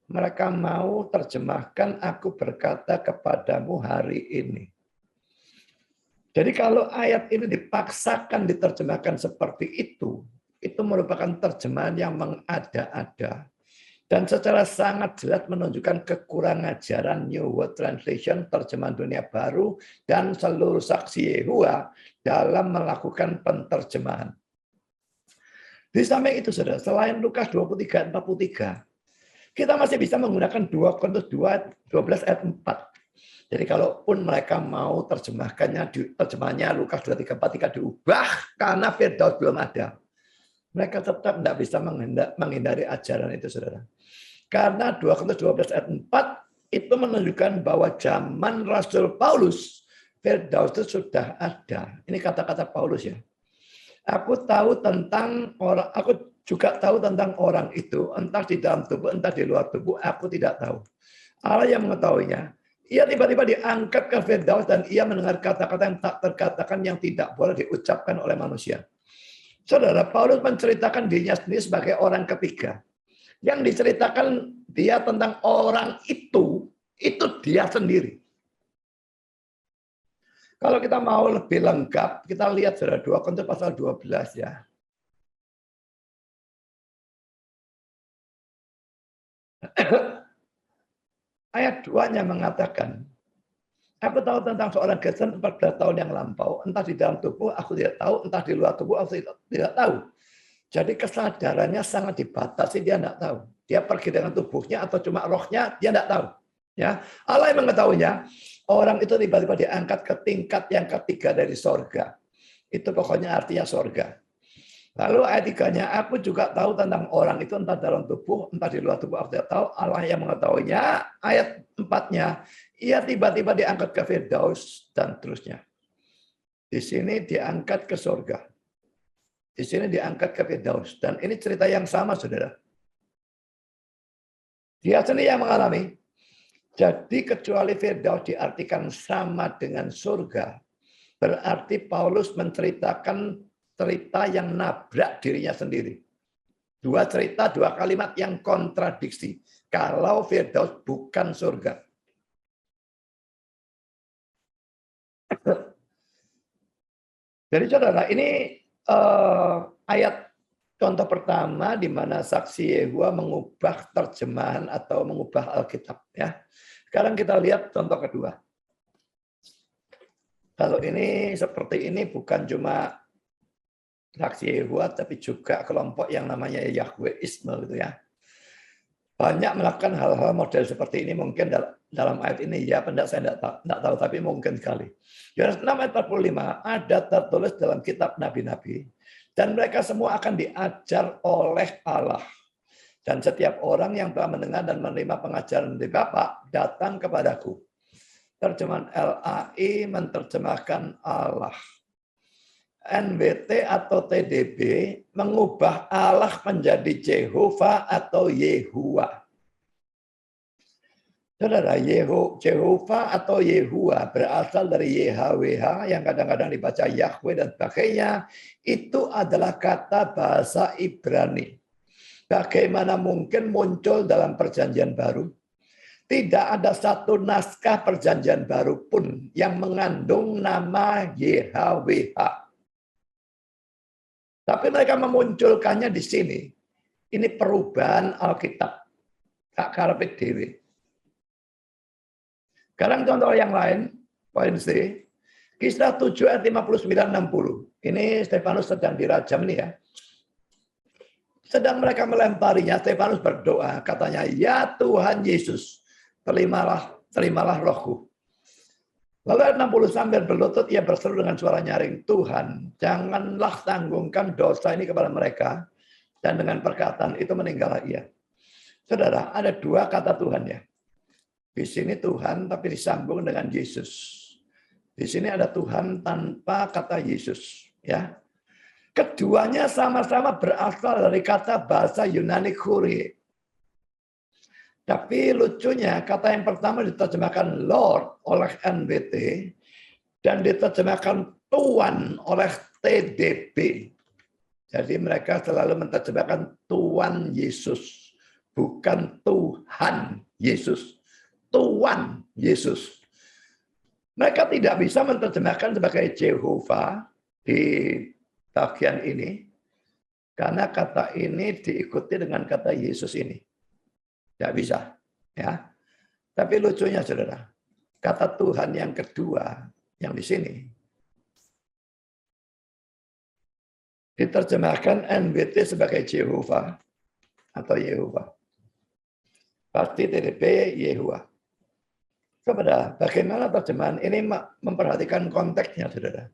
mereka mau terjemahkan aku berkata kepadamu hari ini. Jadi kalau ayat ini dipaksakan diterjemahkan seperti itu merupakan terjemahan yang mengada-ada. Dan secara sangat jelas menunjukkan kekurangan ajaran New World Translation, terjemahan dunia baru, dan seluruh saksi Yehova dalam melakukan penterjemahan. Di samping itu, saudara, selain Lukas 23:43, kita masih bisa menggunakan 2 Korintus 12 ayat 4. Jadi kalaupun mereka mau terjemahannya Lukas 23:43 diubah karena Firdaus belum ada. Mereka tetap tidak bisa menghindari ajaran itu, saudara. Karena 2 Korintus 12 ayat 4 itu menunjukkan bahwa zaman Rasul Paulus, Firdaus itu sudah ada. Ini kata-kata Paulus ya. Aku juga tahu tentang orang itu, entah di dalam tubuh, entah di luar tubuh, aku tidak tahu. Allah yang mengetahuinya. Ia tiba-tiba diangkat ke Firdaus dan ia mendengar kata-kata yang tak terkatakan yang tidak boleh diucapkan oleh manusia. Saudara, Paulus menceritakan dirinya sendiri sebagai orang ketiga. Yang diceritakan dia tentang orang itu dia sendiri. Kalau kita mau lebih lengkap, kita lihat saudara 2 Korintus pasal 12 ya. Ayat 2-nya mengatakan, aku tahu tentang seorang Kristen 14 tahun yang lampau, entah di dalam tubuh aku tidak tahu, entah di luar tubuh aku tidak tahu. Jadi kesadarannya sangat dibatasi, dia tidak tahu. Dia pergi dengan tubuhnya atau cuma rohnya, dia tidak tahu. Ya, Allah yang mengetahuinya, orang itu tiba-tiba diangkat ke tingkat yang ketiga dari sorga. Itu pokoknya artinya sorga. Lalu ayat 3-nya, aku juga tahu tentang orang itu entah dalam tubuh, entah di luar tubuh, aku tidak tahu. Allah yang mengetahuinya. Ayat 4-nya, ia tiba-tiba diangkat ke Firdaus dan terusnya. Di sini diangkat ke sorga. Di sini diangkat ke Firdaus. Dan ini cerita yang sama, saudara. Dia sendiri yang mengalami. Jadi kecuali Firdaus diartikan sama dengan surga, berarti Paulus menceritakan cerita yang nabrak dirinya sendiri. Dua cerita, dua kalimat yang kontradiksi. Kalau Firdaus bukan surga. Jadi saudara, ini ayat contoh pertama di mana saksi Yehova mengubah terjemahan atau mengubah Alkitab. Ya. Sekarang kita lihat contoh kedua. Kalau ini seperti ini bukan cuma saksi Yehova, tapi juga kelompok yang namanya Yahweisme gitu ya. Banyak melakukan hal-hal model seperti ini mungkin dalam ayat ini ya, saya tidak tahu, tapi mungkin sekali. Yohanes 6 ayat 45 ada tertulis dalam kitab nabi-nabi, dan mereka semua akan diajar oleh Allah. Dan setiap orang yang telah mendengar dan menerima pengajaran dari Bapa datang kepadaku. Terjemahan LAI menerjemahkan Allah. NWT atau TDB mengubah Allah menjadi Jehovah atau Yehuwa. Saudara, Jehovah atau Yehua berasal dari YHWH yang kadang-kadang dibaca Yahweh dan sebagainya. Itu adalah kata bahasa Ibrani. Bagaimana mungkin muncul dalam perjanjian baru? Tidak ada satu naskah perjanjian baru pun yang mengandung nama YHWH. Tapi mereka memunculkannya di sini. Ini perubahan Alkitab. Tak karepet dewe. Sekarang contoh yang lain, poin C. Kisah 7 ayat 59-60. Ini Stefanus sedang dirajam nih ya. Sedang mereka melemparinya, Stefanus berdoa. Katanya, ya Tuhan Yesus, terimalah rohku. Lalu ayat 60 sambil berlutut, ia berseru dengan suara nyaring. Tuhan, janganlah tanggungkan dosa ini kepada mereka. Dan dengan perkataan itu meninggallah ia. Saudara, ada dua kata Tuhan ya. Di sini Tuhan tapi disambung dengan Yesus. Di sini ada Tuhan tanpa kata Yesus, ya. Keduanya sama-sama berasal dari kata bahasa Yunani Kyrie. Tapi lucunya kata yang pertama diterjemahkan Lord oleh NWT dan diterjemahkan Tuan oleh TDB. Jadi mereka selalu menerjemahkan Tuan Yesus, bukan Tuhan Yesus. Tuhan Yesus. Mereka tidak bisa menerjemahkan sebagai Jehovah di bagian ini karena kata ini diikuti dengan kata Yesus ini. Tidak bisa, ya. Tapi lucunya saudara, kata Tuhan yang kedua yang di sini diterjemahkan NWT sebagai Jehovah atau Yehova. Pasti TDP Yehua. Saudara, bagaimana terjemahan ini memperhatikan konteksnya, saudara.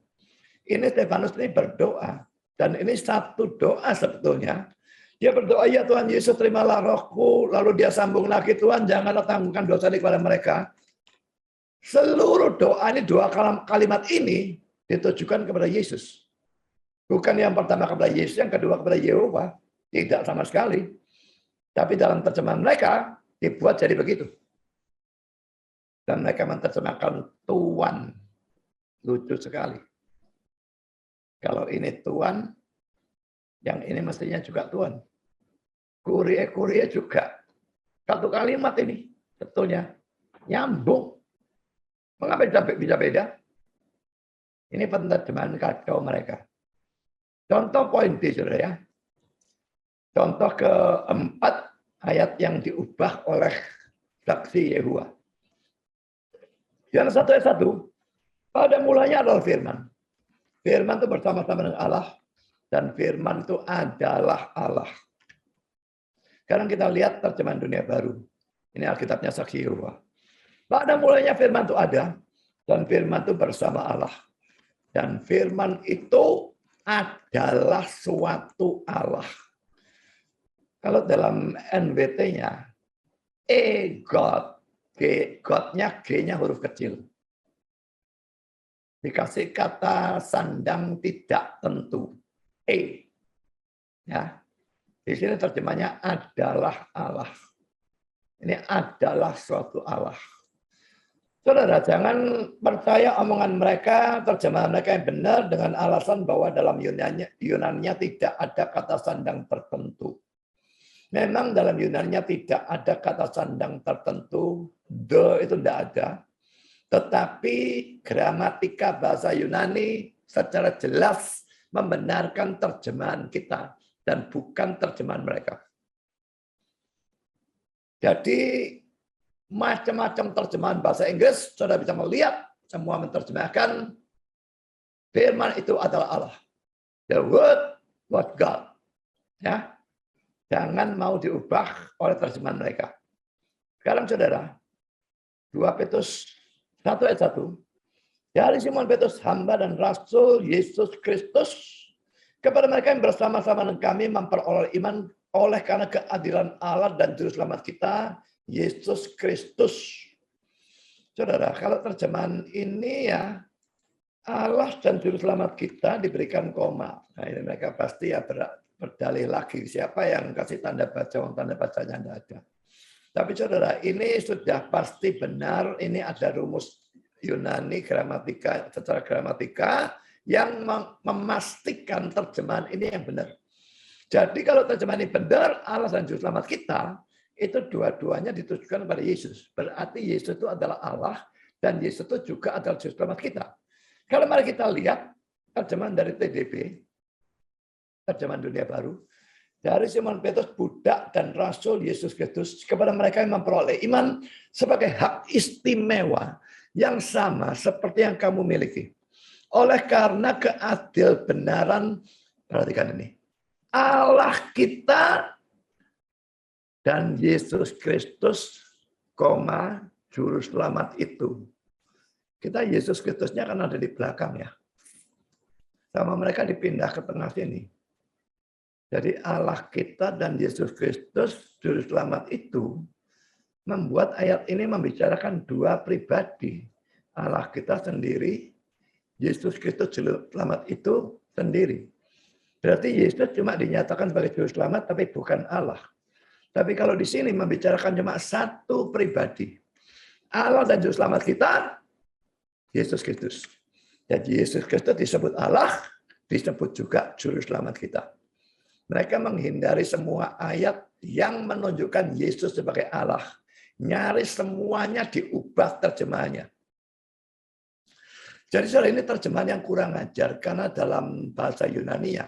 Ini Stefanus ini berdoa. Dan ini satu doa sebetulnya. Dia berdoa, ya Tuhan Yesus terimalah rohku. Lalu dia sambung lagi, Tuhan janganlah tanggungkan dosa ini kepada mereka. Seluruh doa ini, dua kalimat ini ditujukan kepada Yesus. Bukan yang pertama kepada Yesus, yang kedua kepada Yehova. Tidak sama sekali. Tapi dalam terjemahan mereka, dibuat jadi begitu. Dan mereka menerjemahkan Tuhan. Lucu sekali. Kalau ini Tuhan, yang ini mestinya juga Tuhan. Kurie juga. Satu kalimat ini. Betulnya. Nyambung. Mengapa bisa beda? Ini penerjemahan kacau mereka. Contoh poin D, saudara ya. Contoh keempat ayat yang diubah oleh saksi Yehua. Yang 1 ayat 1, pada mulanya adalah firman. Firman itu bersama-sama dengan Allah. Dan firman itu adalah Allah. Sekarang kita lihat terjemahan dunia baru. Ini Alkitabnya saksi Yehova. Pada mulanya firman itu ada. Dan firman itu bersama Allah. Dan firman itu adalah suatu Allah. Kalau dalam NWT-nya, God. God-nya, G-nya huruf kecil. Dikasih kata sandang tidak tentu. Ya. Di sini terjemahnya adalah Allah. Ini adalah suatu Allah. Saudara, jangan percaya omongan mereka, terjemahan mereka yang benar dengan alasan bahwa dalam Yunannya tidak ada kata sandang tertentu. Memang dalam Yunannya tidak ada kata sandang tertentu, itu tidak ada. Tetapi gramatika bahasa Yunani secara jelas membenarkan terjemahan kita dan bukan terjemahan mereka. Jadi macam-macam terjemahan bahasa Inggris, saudara bisa melihat semua menerjemahkan firman itu adalah Allah. The word was God. Ya. Jangan mau diubah oleh terjemahan mereka. Sekarang saudara, 2 Petrus 1 ayat 1. Dari Simon Petrus, hamba dan rasul Yesus Kristus, kepada mereka yang bersama-sama dengan kami memperoleh iman oleh karena keadilan Allah dan juru selamat kita, Yesus Kristus. Saudara, kalau terjemahan ini ya, Allah dan juru selamat kita diberikan koma. Nah ini mereka pasti ya berdalih lagi. Siapa yang kasih tanda baca, tanda bacanya tidak ada. Tapi saudara, ini sudah pasti benar, ini ada rumus Yunani gramatika, secara gramatika yang memastikan terjemahan ini yang benar. Jadi kalau terjemahan ini benar, Allah dan Juru Selamat kita, itu dua-duanya ditujukan kepada Yesus. Berarti Yesus itu adalah Allah, dan Yesus itu juga adalah Juru Selamat kita. Kalau mari kita lihat terjemahan dari TDB, terjemahan Dunia Baru, dari Simon Petrus, budak dan rasul Yesus Kristus, kepada mereka yang memperoleh iman sebagai hak istimewa yang sama seperti yang kamu miliki. Oleh karena keadil benaran, perhatikan ini, Allah kita dan Yesus Kristus, Juru Selamat itu. Kita Yesus Kristusnya kan ada di belakang ya. Sama mereka dipindah ke tengah sini. Jadi Allah kita dan Yesus Kristus, Juru Selamat itu, membuat ayat ini membicarakan dua pribadi. Allah kita sendiri, Yesus Kristus Juru Selamat itu sendiri. Berarti Yesus cuma dinyatakan sebagai Juru Selamat, tapi bukan Allah. Tapi kalau di sini membicarakan cuma satu pribadi. Allah dan Juru Selamat kita, Yesus Kristus. Jadi Yesus Kristus disebut Allah, disebut juga Juru Selamat kita. Mereka menghindari semua ayat yang menunjukkan Yesus sebagai Allah. Nyaris semuanya diubah terjemahannya. Jadi soal ini terjemahan yang kurang ajar, karena dalam bahasa Yunani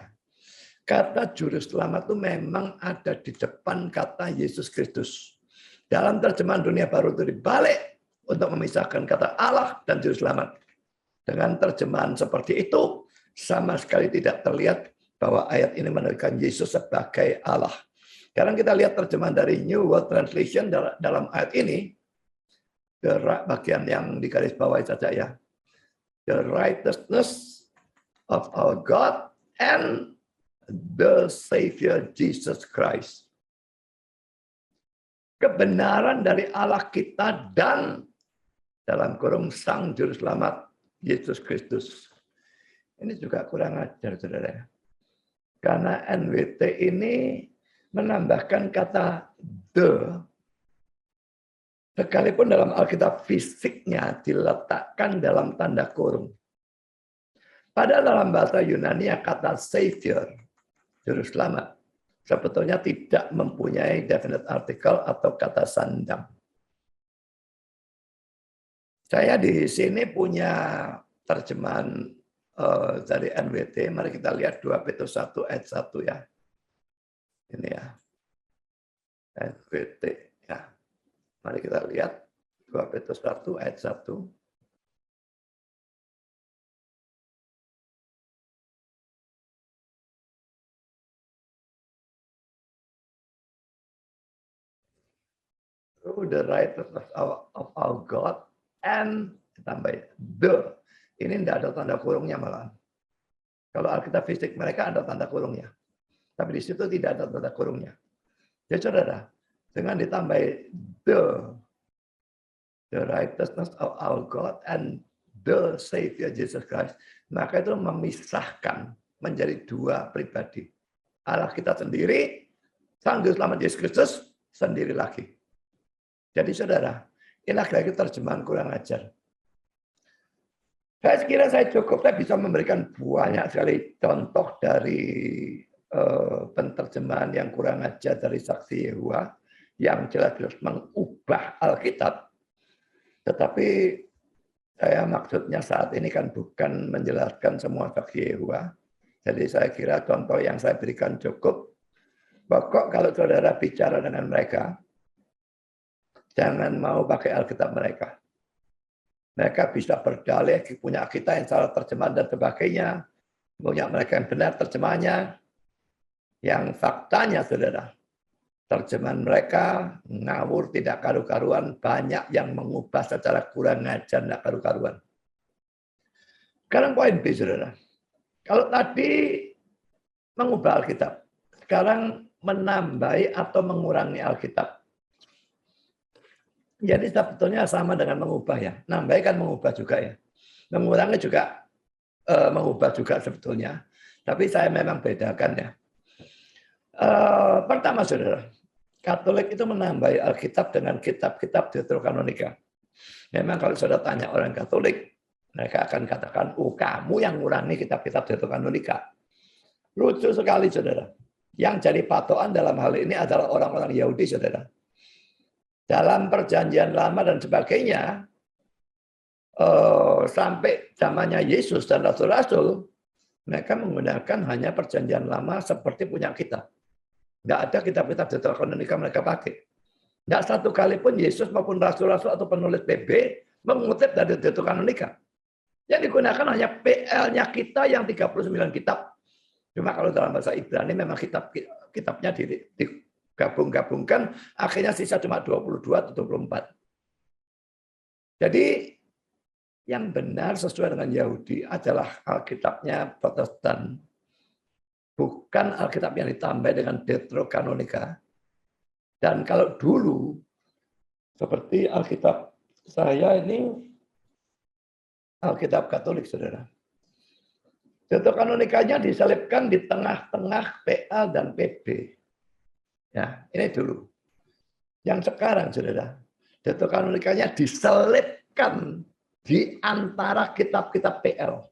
kata Juru Selamat itu memang ada di depan kata Yesus Kristus. Dalam terjemahan Dunia Baru itu dibalik untuk memisahkan kata Allah dan Juru Selamat. Dengan terjemahan seperti itu, sama sekali tidak terlihat bahwa ayat ini menunjukkan Yesus sebagai Allah. Sekarang kita lihat terjemahan dari New World Translation dalam ayat ini, bagian yang digaris bawahi saja ya. The righteousness of our God and the Savior Jesus Christ. Kebenaran dari Allah kita dan dalam kurung Sang Juru Selamat Yesus Kristus. Ini juga kurang ajar, saudara. Karena NWT ini menambahkan kata the, sekalipun dalam Alkitab fisiknya diletakkan dalam tanda kurung. Padahal dalam bahasa Yunani kata Savior, Juru Selamat, sebetulnya tidak mempunyai definite article atau kata sandang. Saya di sini punya terjemahan dari NWT, mari kita lihat 2 Petrus 1 ayat 1 ya. Ini ya. NWT ya. Mari kita lihat 2 Petrus 1 ayat 1. Through the righteousness of our God and ditambah the. Ini tidak ada tanda kurungnya malah. Kalau Alkitab fisik mereka ada tanda kurungnya. Tapi di situ tidak ada tanda kurungnya. Jadi saudara, dengan ditambah the righteousness of our God and the Savior Jesus Christ, maka itu memisahkan menjadi dua pribadi. Allah kita sendiri, Sang Juru Selamat Yesus Kristus sendiri lagi. Jadi saudara, inilah lagi terjemahan kurang ajar. Saya kira saya cukup, saya bisa memberikan banyak sekali contoh dari penterjemahan yang kurang ajar dari saksi Yehuwa yang jelas-jelas mengubah Alkitab. Tetapi saya maksudnya saat ini kan bukan menjelaskan semua saksi Yehuwa. Jadi saya kira contoh yang saya berikan cukup. Pokok kalau saudara bicara dengan mereka, jangan mau pakai Alkitab mereka. Mereka bisa berdalih, punya kita yang salah terjemahan dan sebagainya. Punya mereka yang benar terjemahannya. Yang faktanya, saudara, terjemahan mereka ngawur, tidak karu-karuan. Banyak yang mengubah secara kurang ajar, tidak karu-karuan. Sekarang poin B, saudara. Kalau tadi mengubah Alkitab, sekarang menambahi atau mengurangi Alkitab. Jadi sebetulnya sama dengan mengubah ya. Nambah kan mengubah juga ya. Mengurangi juga mengubah juga sebetulnya. Tapi saya memang bedakan ya. Pertama saudara, Katolik itu menambahi Alkitab dengan kitab-kitab Deuterokanonika. Memang kalau sudah tanya orang Katolik, mereka akan katakan, oh kamu yang ngurangi kitab-kitab Deuterokanonika. Lucu sekali, saudara. Yang jadi patokan dalam hal ini adalah orang-orang Yahudi, saudara. Dalam perjanjian lama dan sebagainya, sampai zamannya Yesus dan Rasul-Rasul, mereka menggunakan hanya perjanjian lama seperti punya kita. Nggak ada kitab-kitab Deuterokanonika mereka pakai. Nggak satu kali pun Yesus maupun Rasul-Rasul atau penulis PB mengutip dari Deuterokanonika. Yang digunakan hanya PL-nya kita yang 39 kitab. Cuma kalau dalam bahasa Ibrani memang kitabnya digabung-gabungkan, akhirnya sisa cuma 22 atau 24. Jadi yang benar sesuai dengan Yahudi adalah Alkitabnya Protestan, bukan Alkitab yang ditambah dengan Deuterokanonika. Dan kalau dulu, seperti Alkitab saya ini, Alkitab Katolik, saudara. Deuterokanonikanya diselipkan di tengah-tengah PA dan PB. Ya, ini dulu. Yang sekarang, saudara, Deuterokanonikanya diselipkan di antara kitab-kitab PL.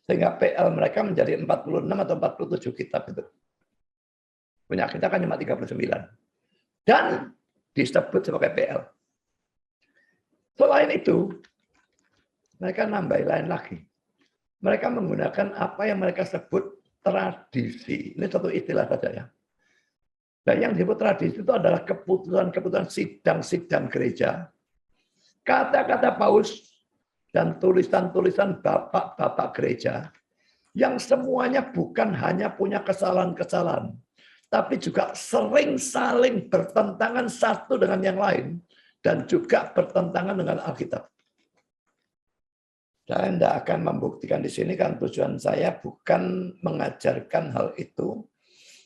Sehingga PL mereka menjadi 46 atau 47 kitab itu. Punya kita kan cuma 39. Dan disebut sebagai PL. Selain itu, mereka nambah lain lagi. Mereka menggunakan apa yang mereka sebut tradisi. Ini satu istilah saja ya. Dan yang disebut tradisi itu adalah keputusan-keputusan sidang-sidang gereja. Kata-kata paus dan tulisan-tulisan bapak-bapak gereja yang semuanya bukan hanya punya kesalahan-kesalahan, tapi juga sering saling bertentangan satu dengan yang lain dan juga bertentangan dengan Alkitab. Saya tidak akan membuktikan di sini kan tujuan saya bukan mengajarkan hal itu,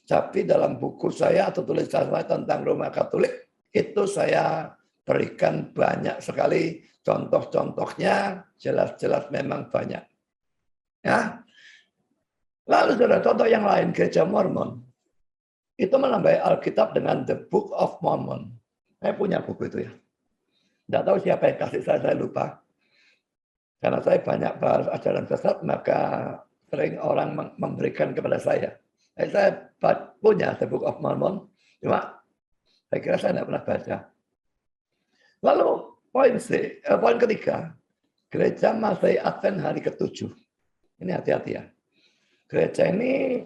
tapi dalam buku saya atau tulisan saya tentang Roma Katolik itu saya berikan banyak sekali contoh-contohnya, jelas-jelas memang banyak. Ya. Lalu saudara, contoh yang lain, Gereja Mormon. Itu menambah Alkitab dengan The Book of Mormon. Saya punya buku itu ya. Tidak tahu siapa yang kasih saya lupa. Karena saya banyak bahas ajaran sesat, maka sering orang memberikan kepada saya. Saya punya The Book of Mormon, cuma saya kira saya tidak pernah baca. Lalu poin ketiga, Gereja Masehi Advent hari ke-7. Ini hati-hati ya. Gereja ini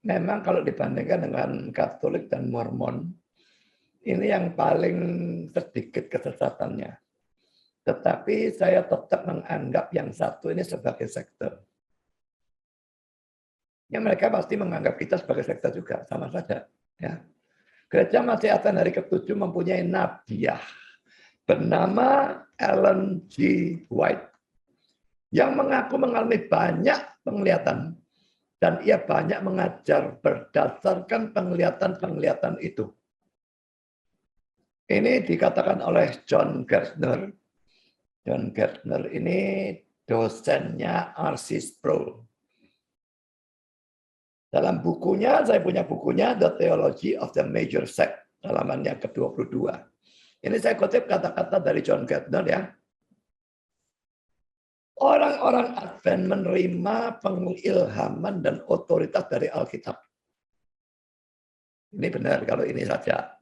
memang kalau dibandingkan dengan Katolik dan Mormon, ini yang paling sedikit kesesatannya. Tetapi saya tetap menganggap yang satu ini sebagai sekte. Ya mereka pasti menganggap kita sebagai sekte juga, sama saja. Ya. Gereja Masehi Advent hari ke-7 mempunyai nabiah bernama Ellen G. White yang mengaku mengalami banyak penglihatan dan ia banyak mengajar berdasarkan penglihatan-penglihatan itu. Ini dikatakan oleh John Gerstner. John Gerstner ini dosennya R.C. Sproul. Dalam bukunya, saya punya bukunya The Theology of the Major Sect, halamannya ke-22. Ini saya kutip kata-kata dari John Gerstner ya. Orang-orang Advent menerima pengilhaman dan otoritas dari Alkitab. Ini benar kalau ini saja.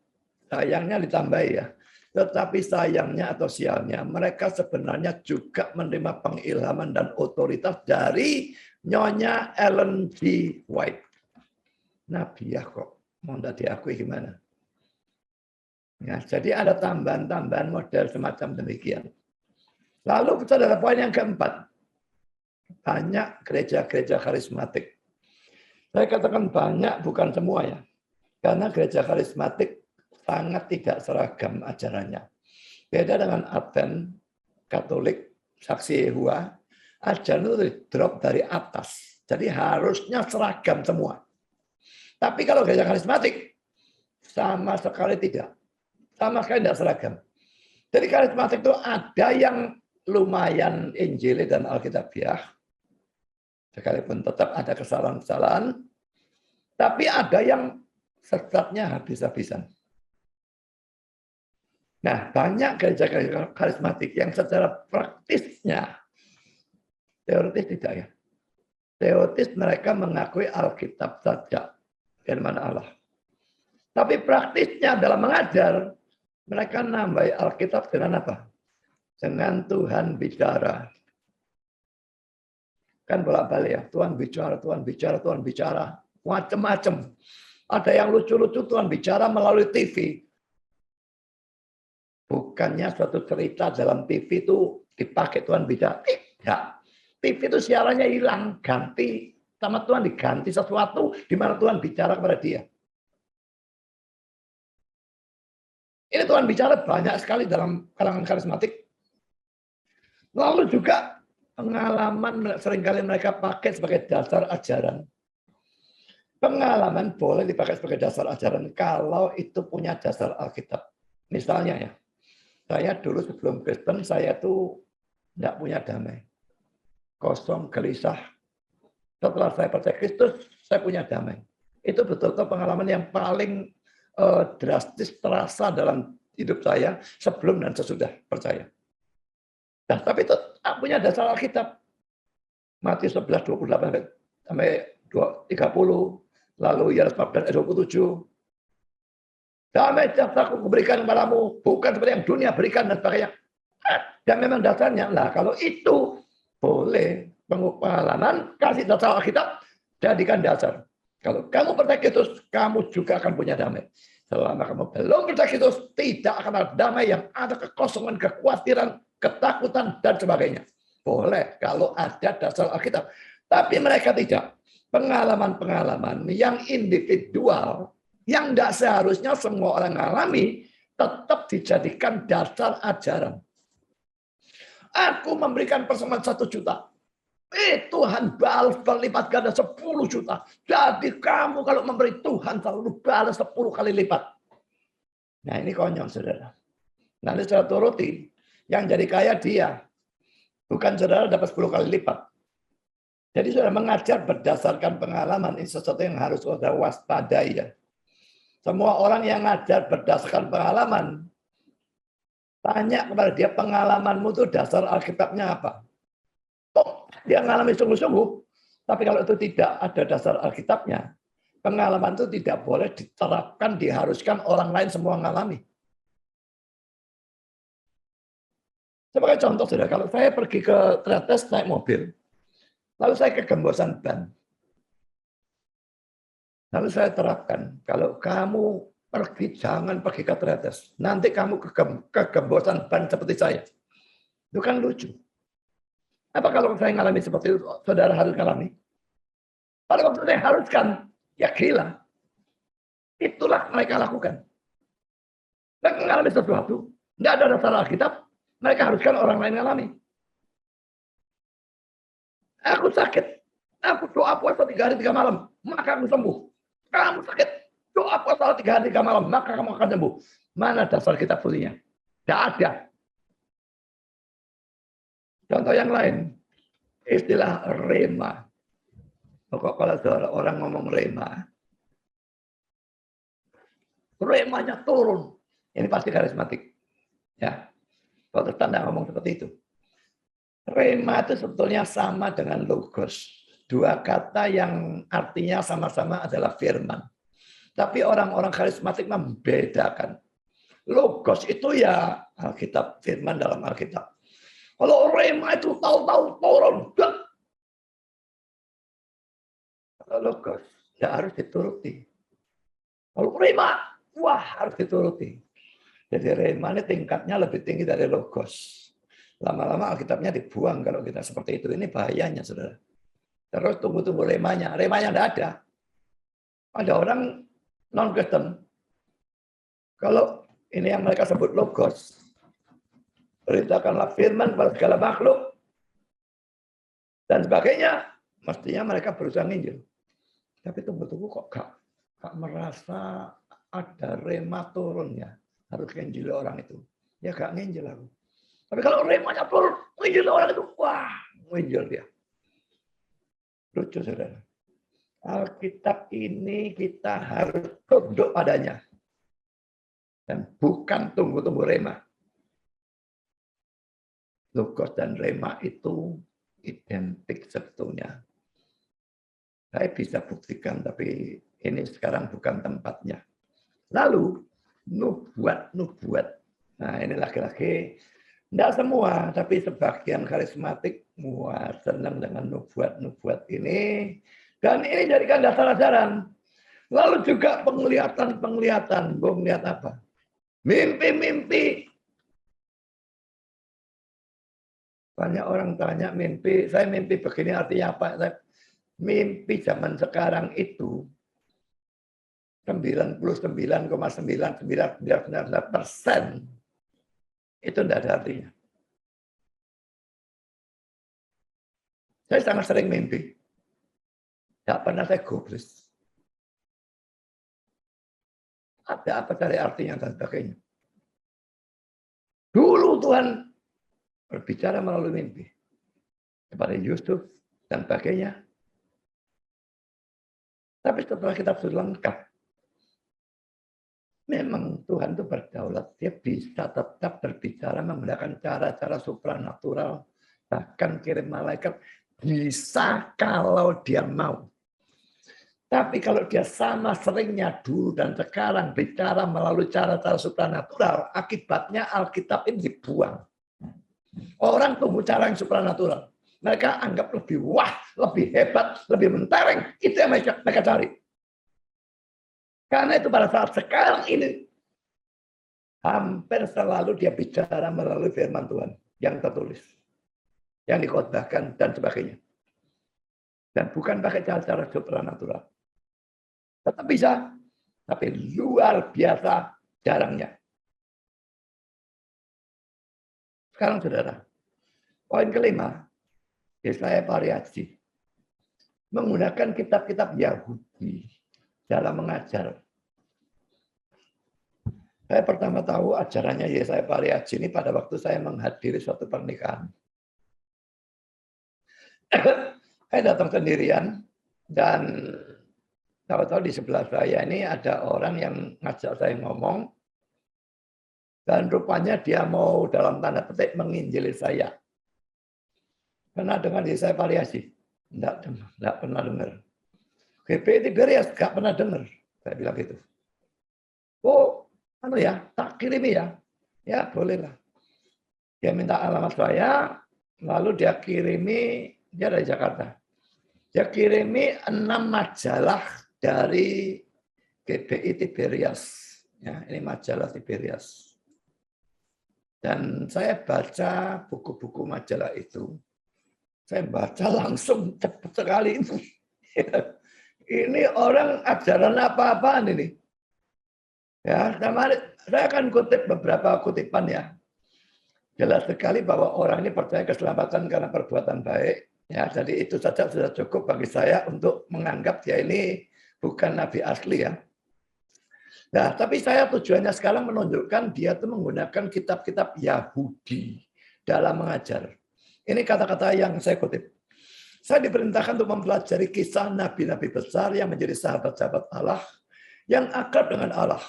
Sayangnya ditambahi ya. Tetapi sayangnya atau sialnya, mereka sebenarnya juga menerima pengilhaman dan otoritas dari Nyonya Ellen G. White. Nabiah kok, mau tidak diakui gimana? Ya, jadi ada tambahan-tambahan model semacam demikian. Lalu saudara poin yang keempat, banyak gereja-gereja karismatik. Saya katakan banyak, bukan semua ya. Karena gereja karismatik sangat tidak seragam ajarannya. Beda dengan Advent, Katolik, Saksi Yehova, ajaran itu drop dari atas. Jadi harusnya seragam semua. Tapi kalau gereja karismatik, sama sekali tidak. Sama sekali tidak seragam. Jadi karismatik itu ada yang lumayan Injili dan Alkitabiah, sekalipun tetap ada kesalahan-kesalahan, tapi ada yang sesatnya habis-habisan. Nah, banyak gereja-gereja karismatik yang secara praktisnya, teoritis tidak ya. Teoritis mereka mengakui Alkitab saja, firman Allah. Tapi praktisnya dalam mengajar, mereka nambah Alkitab dengan apa? Dengan Tuhan bicara. Kan bolak-balik ya, Tuhan bicara, Tuhan bicara, Tuhan bicara. Macam-macam. Ada yang lucu-lucu, Tuhan bicara melalui TV. Bukannya suatu cerita dalam TV itu dipakai Tuhan bicara. Tidak. TV itu siarannya hilang, ganti. Sama Tuhan diganti sesuatu di mana Tuhan bicara kepada dia. Ini Tuhan bicara banyak sekali dalam kalangan karismatik. Lalu juga pengalaman seringkali mereka pakai sebagai dasar ajaran. Pengalaman boleh dipakai sebagai dasar ajaran kalau itu punya dasar Alkitab. Misalnya ya, saya dulu sebelum Kristen, saya tuh tidak punya damai. Kosong, gelisah. Setelah saya percaya Kristus, saya punya damai. Itu betul-betul pengalaman yang paling drastis terasa dalam hidup saya sebelum dan sesudah percaya. Nah, tapi itu punya dasar Alkitab. Matius 11:28 sampai 30, lalu Yohanes 14 ayat 27. Damai sejahtera aku berikan kepadamu, bukan seperti yang dunia berikan dan sebagainya. Dan memang dasarnya, lah kalau itu boleh pengalaman, kasih dasar Alkitab, jadikan dasar. Kalau kamu percaya Kristus, kamu juga akan punya damai. Selama kamu belum percaya Kristus, tidak akan ada damai, yang ada kekosongan, kekhawatiran, ketakutan, dan sebagainya. Boleh kalau ada dasar Alkitab. Tapi mereka tidak. Pengalaman-pengalaman yang individual, yang tidak seharusnya semua orang alami, tetap dijadikan dasar ajaran. Aku memberikan persembahan 1 juta. Tuhan balas berlipat ganda 10 juta. Jadi kamu kalau memberi, Tuhan selalu balas 10 kali lipat. Nah ini konyol saudara. Nanti secara turuti, yang jadi kaya dia. Bukan saudara dapat 10 kali lipat. Jadi saudara mengajar berdasarkan pengalaman, ini sesuatu yang harus saudara waspadai ya. Semua orang yang ngajar berdasarkan pengalaman, tanya kepada dia, pengalamanmu itu dasar Alkitabnya apa? Oh, dia mengalami sungguh-sungguh. Tapi kalau itu tidak ada dasar Alkitabnya, pengalaman itu tidak boleh diterapkan, diharuskan orang lain semua mengalami. Sebagai contoh, saudara, kalau saya pergi ke Tretes naik mobil, lalu saya kegembosan ban. Lalu saya terapkan, kalau kamu pergi, jangan pergi ke Tretes. Nanti kamu kegembosan ban seperti saya. Itu kan lucu. Apa kalau saya mengalami seperti itu, saudara harus mengalami? Pada waktu saya haruskan, ya gila. Itulah mereka lakukan. Mereka mengalami sesuatu, tidak ada dasar Alkitab, mereka haruskan orang lain mengalami. Aku sakit, aku doa puasa 3 hari 3 malam, maka aku sembuh. Kamu sakit, doa puasa 3 hari 3 malam, maka kamu akan sembuh. Mana dasar kitab sucinya? Tidak ada. Contoh yang lain, istilah rema. Pokok kalau orang ngomong rema, remanya turun. Ini pasti karismatik. Ya, Protestan tidak ngomong seperti itu. Rema itu sebetulnya sama dengan logos. 2 kata yang artinya sama-sama adalah firman. Tapi orang-orang karismatik membedakan. Logos itu ya Alkitab, firman dalam Alkitab. Kalau rema itu tahu-tahu turun. Kalau logos, ya harus dituruti. Kalau rema, wah harus dituruti. Jadi rema ini tingkatnya lebih tinggi dari logos. Lama-lama Alkitabnya dibuang kalau kita seperti itu. Ini bahayanya, saudara. Terus tunggu-tunggu remanya. Remanya tidak ada. Ada orang non-Kristen. Kalau ini yang mereka sebut logos. Beritakanlah firman kepada segala makhluk. Dan sebagainya. Mestinya mereka berusaha nginjil. Tapi tunggu-tunggu kok gak merasa ada rema turunnya. Harus nginjil orang itu. Ya gak nginjil aku. Tapi kalau remanya turun, nginjil orang itu. Wah, nginjil dia. Lucu, saudara. Alkitab ini kita harus tunduk padanya. Dan bukan tunggu-tunggu rema. Logos dan rema itu identik sebetulnya. Saya bisa buktikan, tapi ini sekarang bukan tempatnya. Lalu, nubuat. Nah, ini laki-laki, tidak semua, tapi sebagian karismatik senang dengan nubuat ini. Dan ini jadikan dasar ajaran. Lalu juga penglihatan. Gue melihat apa? Mimpi. Banyak orang tanya mimpi, saya mimpi begini artinya apa? Mimpi zaman sekarang itu 99,999% itu tidak ada artinya. Saya sangat sering mimpi. Tidak pernah saya gubris. Ada apa cari artinya dan sebagainya. Dulu Tuhan berbicara melalui mimpi kepada Yusuf dan sebagainya. Tapi setelah kita sudah lengkap, memang Tuhan itu berdaulat. Dia bisa tetap berbicara menggunakan cara-cara supranatural. Bahkan kirim malaikat. Bisa kalau dia mau. Tapi kalau dia sama seringnya dulu dan sekarang bicara melalui cara-cara supranatural, akibatnya Alkitab ini dibuang. Orang tunggu cara yang supranatural. Mereka anggap lebih wah, lebih hebat, lebih mentereng. Itu yang mereka cari. Karena itu pada saat sekarang ini, hampir selalu dia bicara melalui firman Tuhan yang tertulis. Yang dikhotbahkan dan sebagainya. Dan bukan pakai cara-cara supranatural. Tetap bisa, tapi luar biasa jarangnya. Sekarang saudara, poin kelima, Yesaya variasi. Menggunakan kitab-kitab Yahudi dalam mengajar. Saya pertama tahu ajarannya Yesaya variasi ini pada waktu saya menghadiri suatu pernikahan. Saya datang sendirian dan tahu-tahu di sebelah saya ini ada orang yang ngajak saya ngomong dan rupanya dia mau dalam tanda petik menginjili saya. Pernah dengar Yesaya variasi? Enggak pernah dengar. GPI Tiberias enggak pernah dengar. Saya bilang gitu. Oh, tak kirimi ya. Ya, bolehlah. Dia minta alamat saya, lalu dia kirimi, dia dari Jakarta. Dia kirimi 6 majalah dari GBI Tiberias. Ya, ini majalah Tiberias. Dan saya baca buku-buku majalah itu. Saya baca langsung cepat sekali itu. Ini orang ajaran apa-apaan ini. Ya, saya akan kutip beberapa kutipan ya. Jelas sekali bahwa orang ini percaya keselamatan karena perbuatan baik. Ya, jadi itu saja sudah cukup bagi saya untuk menganggap dia ini bukan nabi asli ya. Nah, tapi saya tujuannya sekarang menunjukkan dia itu menggunakan kitab-kitab Yahudi dalam mengajar. Ini kata-kata yang saya kutip. Saya diperintahkan untuk mempelajari kisah nabi-nabi besar yang menjadi sahabat-sahabat Allah, yang akrab dengan Allah.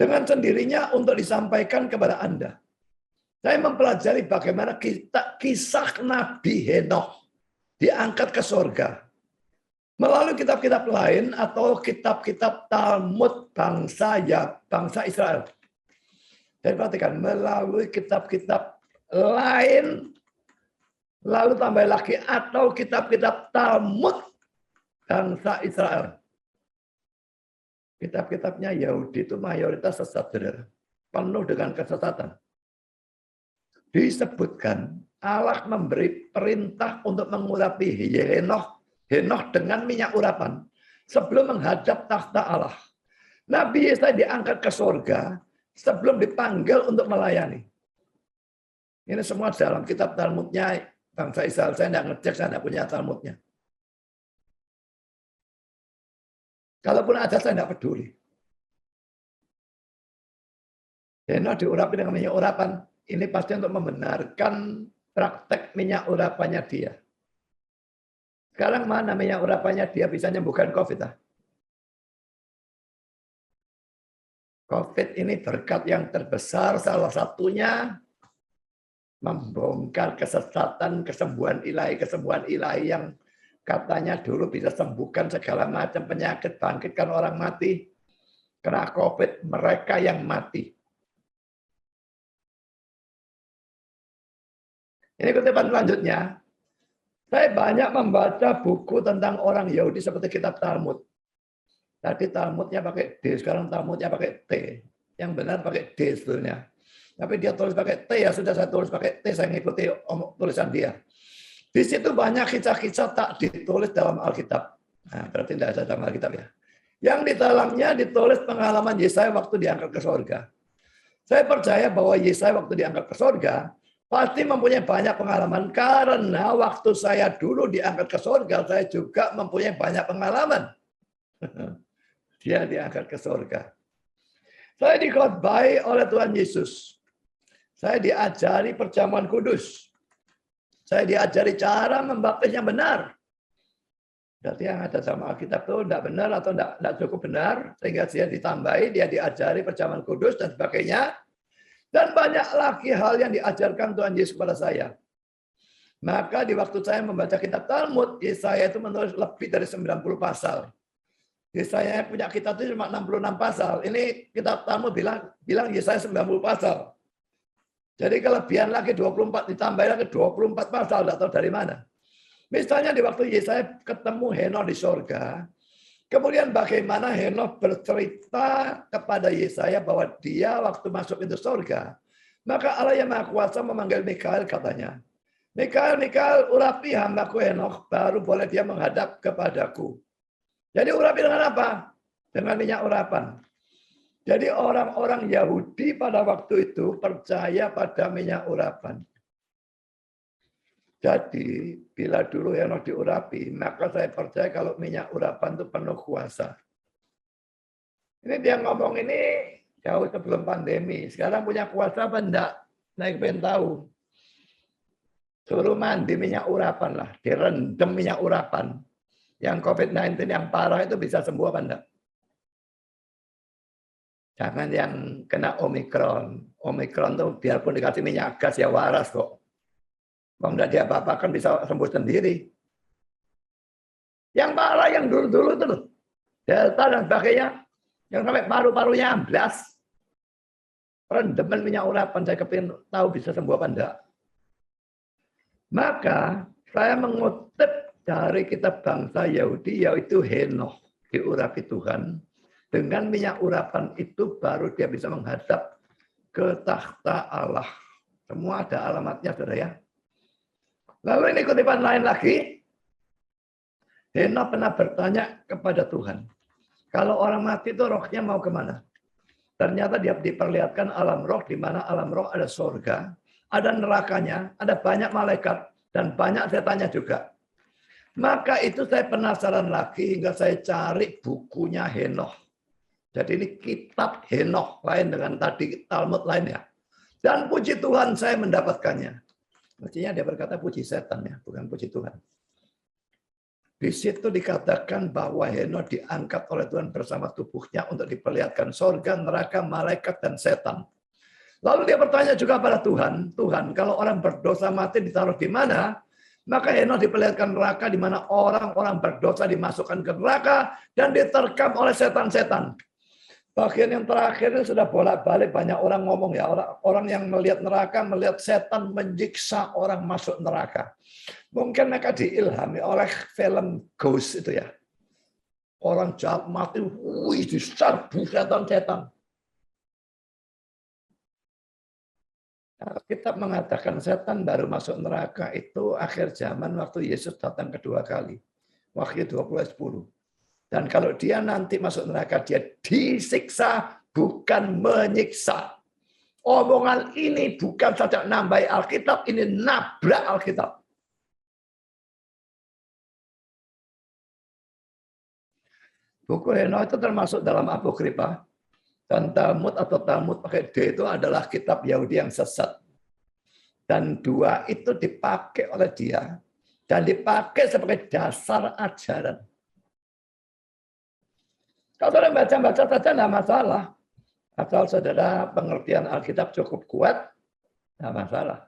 Dengan sendirinya untuk disampaikan kepada Anda. Saya mempelajari bagaimana kisah Nabi Henokh diangkat ke surga. Melalui kitab-kitab lain atau kitab-kitab Talmud bangsa Israel. Jadi perhatikan, melalui kitab-kitab lain, lalu tambah lagi, atau kitab-kitab Talmud bangsa Israel. Kitab-kitabnya Yahudi itu mayoritas sesat, penuh dengan kesesatan. Disebutkan Allah memberi perintah untuk mengurapi Henokh dengan minyak urapan sebelum menghadap takhta Allah. Nabi Yesaya diangkat ke surga sebelum dipanggil untuk melayani. Ini semua dalam kitab Talmudnya bangsa Israel. Saya tidak ngecek, saya tidak punya Talmudnya. Kalaupun ada, saya tidak peduli. Henokh diurapi dengan minyak urapan. Ini pasti untuk membenarkan praktek minyak urapannya dia. Sekarang mana minyak urapannya dia bisa menyembuhkan COVID? COVID ini berkat yang terbesar, salah satunya membongkar kesesatan, kesembuhan ilahi yang katanya dulu bisa sembuhkan segala macam penyakit, bangkitkan orang mati. Kena COVID, mereka yang mati. Ini kutipan selanjutnya. Saya banyak membaca buku tentang orang Yahudi seperti kitab Talmud. Tadi Talmudnya pakai D, sekarang Talmudnya pakai T. Yang benar pakai D sebetulnya. Tapi dia tulis pakai T, ya sudah saya tulis pakai T, saya ngikuti tulisan dia. Di situ banyak kisah-kisah tak ditulis dalam Alkitab. Nah, berarti tidak ada dalam Alkitab ya. Yang di dalamnya ditulis pengalaman Yesaya waktu diangkat ke surga. Saya percaya bahwa Yesaya waktu diangkat ke surga, pasti mempunyai banyak pengalaman. Karena waktu saya dulu diangkat ke surga, saya juga mempunyai banyak pengalaman. Dia diangkat ke surga. Saya dikhotbahi oleh Tuhan Yesus. Saya diajari perjamuan kudus. Saya diajari cara membaptis yang benar. Berarti yang ada sama Alkitab itu tidak benar atau tidak cukup benar. Sehingga dia ditambahi, dia diajari perjamuan kudus dan sebagainya. Dan banyak lagi hal yang diajarkan Tuhan Yesus kepada saya. Maka di waktu saya membaca kitab Talmud, Yesaya itu menulis lebih dari 90 pasal. Yesaya punya kitab itu cuma 66 pasal. Ini kitab Talmud bilang Yesaya 90 pasal. Jadi kelebihan lagi 24, ditambah lagi 24 pasal, tidak tahu dari mana. Misalnya di waktu Yesaya ketemu Henokh di surga, kemudian bagaimana Henokh bercerita kepada Yesaya bahwa dia waktu masuk into surga, maka Allah yang Maha Kuasa memanggil Mikael katanya, Mikael, urapi hambaku Henokh, baru boleh dia menghadap kepadaku. Jadi urapi dengan apa? Dengan minyak urapan. Jadi orang-orang Yahudi pada waktu itu percaya pada minyak urapan. Jadi bila dulu Henokh diurapi, maka saya percaya kalau minyak urapan itu penuh kuasa. Ini dia ngomong ini jauh sebelum pandemi. Sekarang punya kuasa apa enggak? Saya pengen tahu. Suruh mandi minyak urapan lah. Direndam minyak urapan. Yang COVID-19 yang parah itu bisa sembuh apa enggak? Jangan yang kena Omikron. Omikron tuh biarpun dikasih minyak gas ya waras kok. Kalau enggak diapa-apakan bisa sembuh sendiri. Yang parah yang dulu-dulu itu loh. Delta dan sebagainya. Yang sampai paru-parunya amblas. Rendeman minyak urapan. Saya kepingin tahu bisa sembuh apa enggak. Maka saya mengutip dari kitab bangsa Yahudi yaitu Henokh. Diurapi Tuhan. Dengan minyak urapan itu baru dia bisa menghadap ke takhta Allah. Semua ada alamatnya, saudara ya. Lalu ini kutipan lain lagi. Henokh pernah bertanya kepada Tuhan. Kalau orang mati itu rohnya mau kemana? Ternyata dia diperlihatkan alam roh, di mana alam roh ada surga, ada nerakanya, ada banyak malaikat, dan banyak setannya juga. Maka itu saya penasaran lagi hingga saya cari bukunya Henokh. Jadi ini kitab Henokh lain dengan tadi Talmud lainnya. Dan puji Tuhan saya mendapatkannya. Mestinya dia berkata puji setan ya, bukan puji Tuhan. Di situ dikatakan bahwa Henokh diangkat oleh Tuhan bersama tubuhnya untuk diperlihatkan surga, neraka, malaikat, dan setan. Lalu dia bertanya juga pada Tuhan, Tuhan kalau orang berdosa mati ditaruh di mana? Maka Henokh diperlihatkan neraka di mana orang-orang berdosa dimasukkan ke neraka dan diterkam oleh setan-setan. Bagian yang terakhir itu sudah bolak-balik banyak orang ngomong ya. Orang yang melihat neraka, melihat setan menyiksa orang masuk neraka. Mungkin mereka diilhami oleh film Ghost itu ya. Orang jahat mati, wih diserbu setan-setan. Kitab mengatakan setan baru masuk neraka itu akhir zaman waktu Yesus datang kedua kali. Wahyu 20:10. Dan kalau dia nanti masuk neraka, dia disiksa, bukan menyiksa. Omongan ini bukan saja nambah Alkitab, ini nabrak Alkitab. Buku Henokh itu termasuk dalam Apokripa. Dan Talmud atau Talmud pakai D itu adalah kitab Yahudi yang sesat. Dan dua itu dipakai oleh dia. Dan dipakai sebagai dasar ajaran. Kalau orang baca-baca saja tidak masalah. Asal saudara pengertian Alkitab cukup kuat, tidak masalah.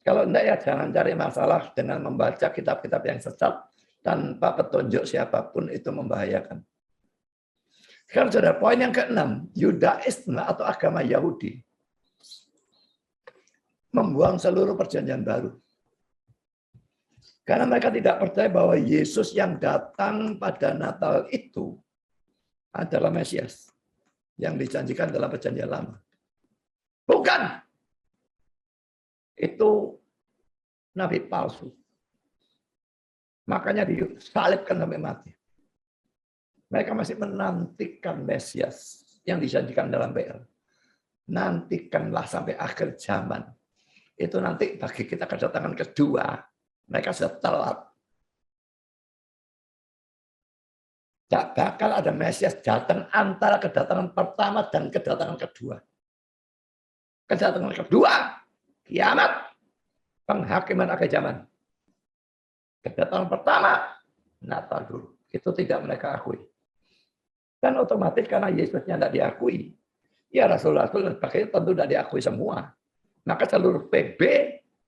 Kalau enggak ya jangan cari masalah dengan membaca kitab-kitab yang sesat tanpa petunjuk siapapun, itu membahayakan. Sekarang saudara, poin yang keenam, Yudaisme atau agama Yahudi membuang seluruh perjanjian baru. Karena mereka tidak percaya bahwa Yesus yang datang pada Natal itu adalah Mesias yang dijanjikan dalam perjanjian lama. Bukan. Itu nabi palsu. Makanya disalibkan sampai mati. Mereka masih menantikan Mesias yang dijanjikan dalam PL. Nantikanlah sampai akhir zaman. Itu nanti bagi kita kedatangan kedua. Mereka sudah telat. Tidak bakal ada Mesias datang antara kedatangan pertama dan kedatangan kedua. Kedatangan kedua, kiamat, penghakiman akhir zaman. Kedatangan pertama, Natal dulu. Itu tidak mereka akui. Dan otomatis karena Yesusnya tidak diakui, ya rasul-rasul dan sebagainya tentu tidak diakui semua. Maka seluruh PB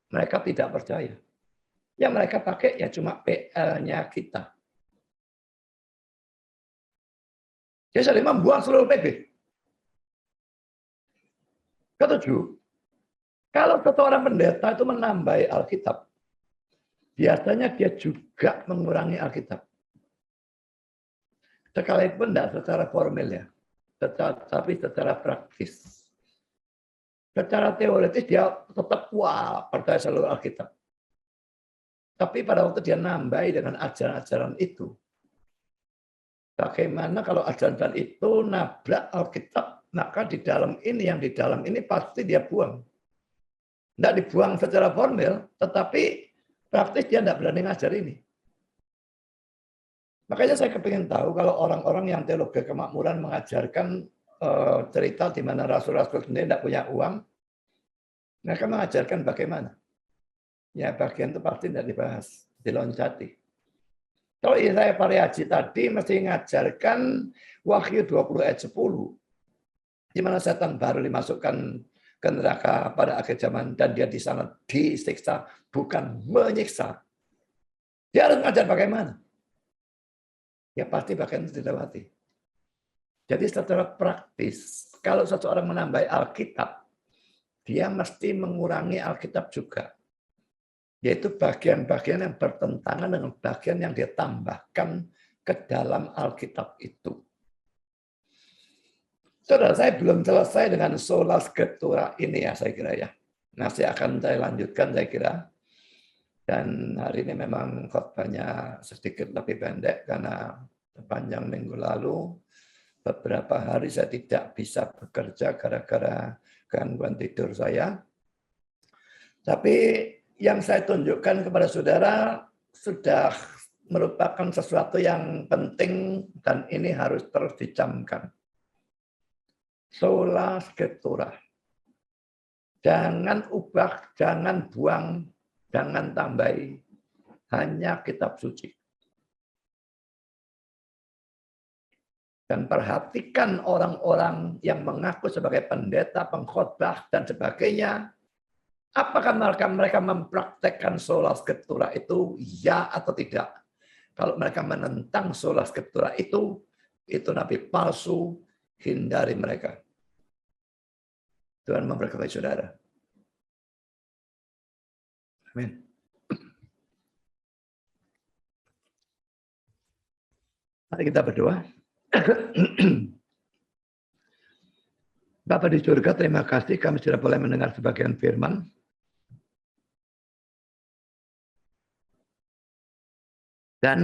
mereka tidak percaya. Yang mereka pakai ya cuma PL-nya kita. Jadi saya membuang seluruh PB. Ketujuh, kalau seorang pendeta itu menambahi Alkitab, biasanya dia juga mengurangi Alkitab. Sekalipun tidak secara formal ya, tapi secara praktis. Secara teoritis dia tetap percaya seluruh Alkitab. Tapi pada waktu dia nambahi dengan ajaran-ajaran itu, bagaimana kalau ajaran itu nabrak Alkitab, maka di dalam ini, yang di dalam ini pasti dia buang. Tidak dibuang secara formal, tetapi praktis dia tidak berani ngajar ini. Makanya saya kepingin tahu kalau orang-orang yang teologi kemakmuran mengajarkan cerita di mana rasul-rasul sendiri tidak punya uang, mereka mengajarkan bagaimana. Ya bagian itu pasti tidak dibahas, diloncati. Kalau saya Pariaji tadi mesti mengajarkan Wahyu 20 ayat 10, di mana setan baru dimasukkan ke neraka pada akhir zaman dan dia di sana disiksa, bukan menyiksa. Dia harus mengajar bagaimana. Ya pasti bagian itu dilewati. Jadi secara praktis, kalau seseorang menambah Alkitab, dia mesti mengurangi Alkitab juga. Yaitu bagian-bagian yang bertentangan dengan bagian yang dia tambahkan ke dalam Alkitab itu. Saudara, saya belum selesai dengan sola scriptura ini ya, saya kira ya. Masih akan saya lanjutkan, saya kira. Dan hari ini memang khotbahnya sedikit lebih pendek karena sepanjang minggu lalu beberapa hari saya tidak bisa bekerja gara-gara gangguan tidur saya. Tapi yang saya tunjukkan kepada saudara sudah merupakan sesuatu yang penting dan ini harus terus dicamkan. Sola scriptura. Jangan ubah, jangan buang, jangan tambahi. Hanya kitab suci. Dan perhatikan orang-orang yang mengaku sebagai pendeta, pengkhotbah, dan sebagainya. Apakah mereka mempraktekkan sola scriptura itu ya atau tidak? Kalau mereka menentang sola scriptura itu nabi palsu, hindari mereka. Tuhan memberkati saudara. Amin. Mari kita berdoa. Bapa di surga, terima kasih kami sudah boleh mendengar sebagian firman. Dan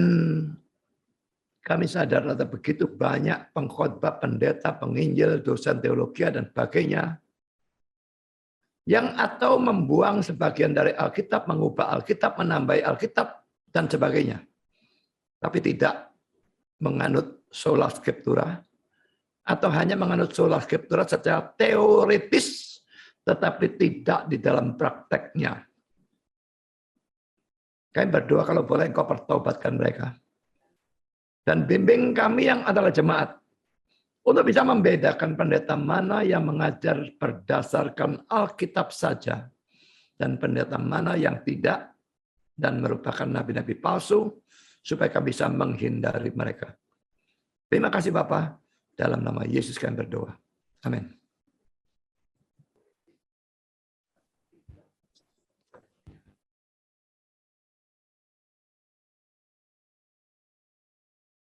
kami sadar ada begitu banyak pengkhotbah, pendeta, penginjil, dosen teologi, dan sebagainya. Yang atau membuang sebagian dari Alkitab, mengubah Alkitab, menambahi Alkitab, dan sebagainya. Tapi tidak menganut sola scriptura, atau hanya menganut sola scriptura secara teoritis, tetapi tidak di dalam prakteknya. Kami berdoa kalau boleh engkau pertobatkan mereka. Dan bimbing kami yang adalah jemaat, untuk bisa membedakan pendeta mana yang mengajar berdasarkan Alkitab saja dan pendeta mana yang tidak dan merupakan nabi-nabi palsu supaya kami bisa menghindari mereka. Terima kasih Bapak, dalam nama Yesus kami berdoa. Amin.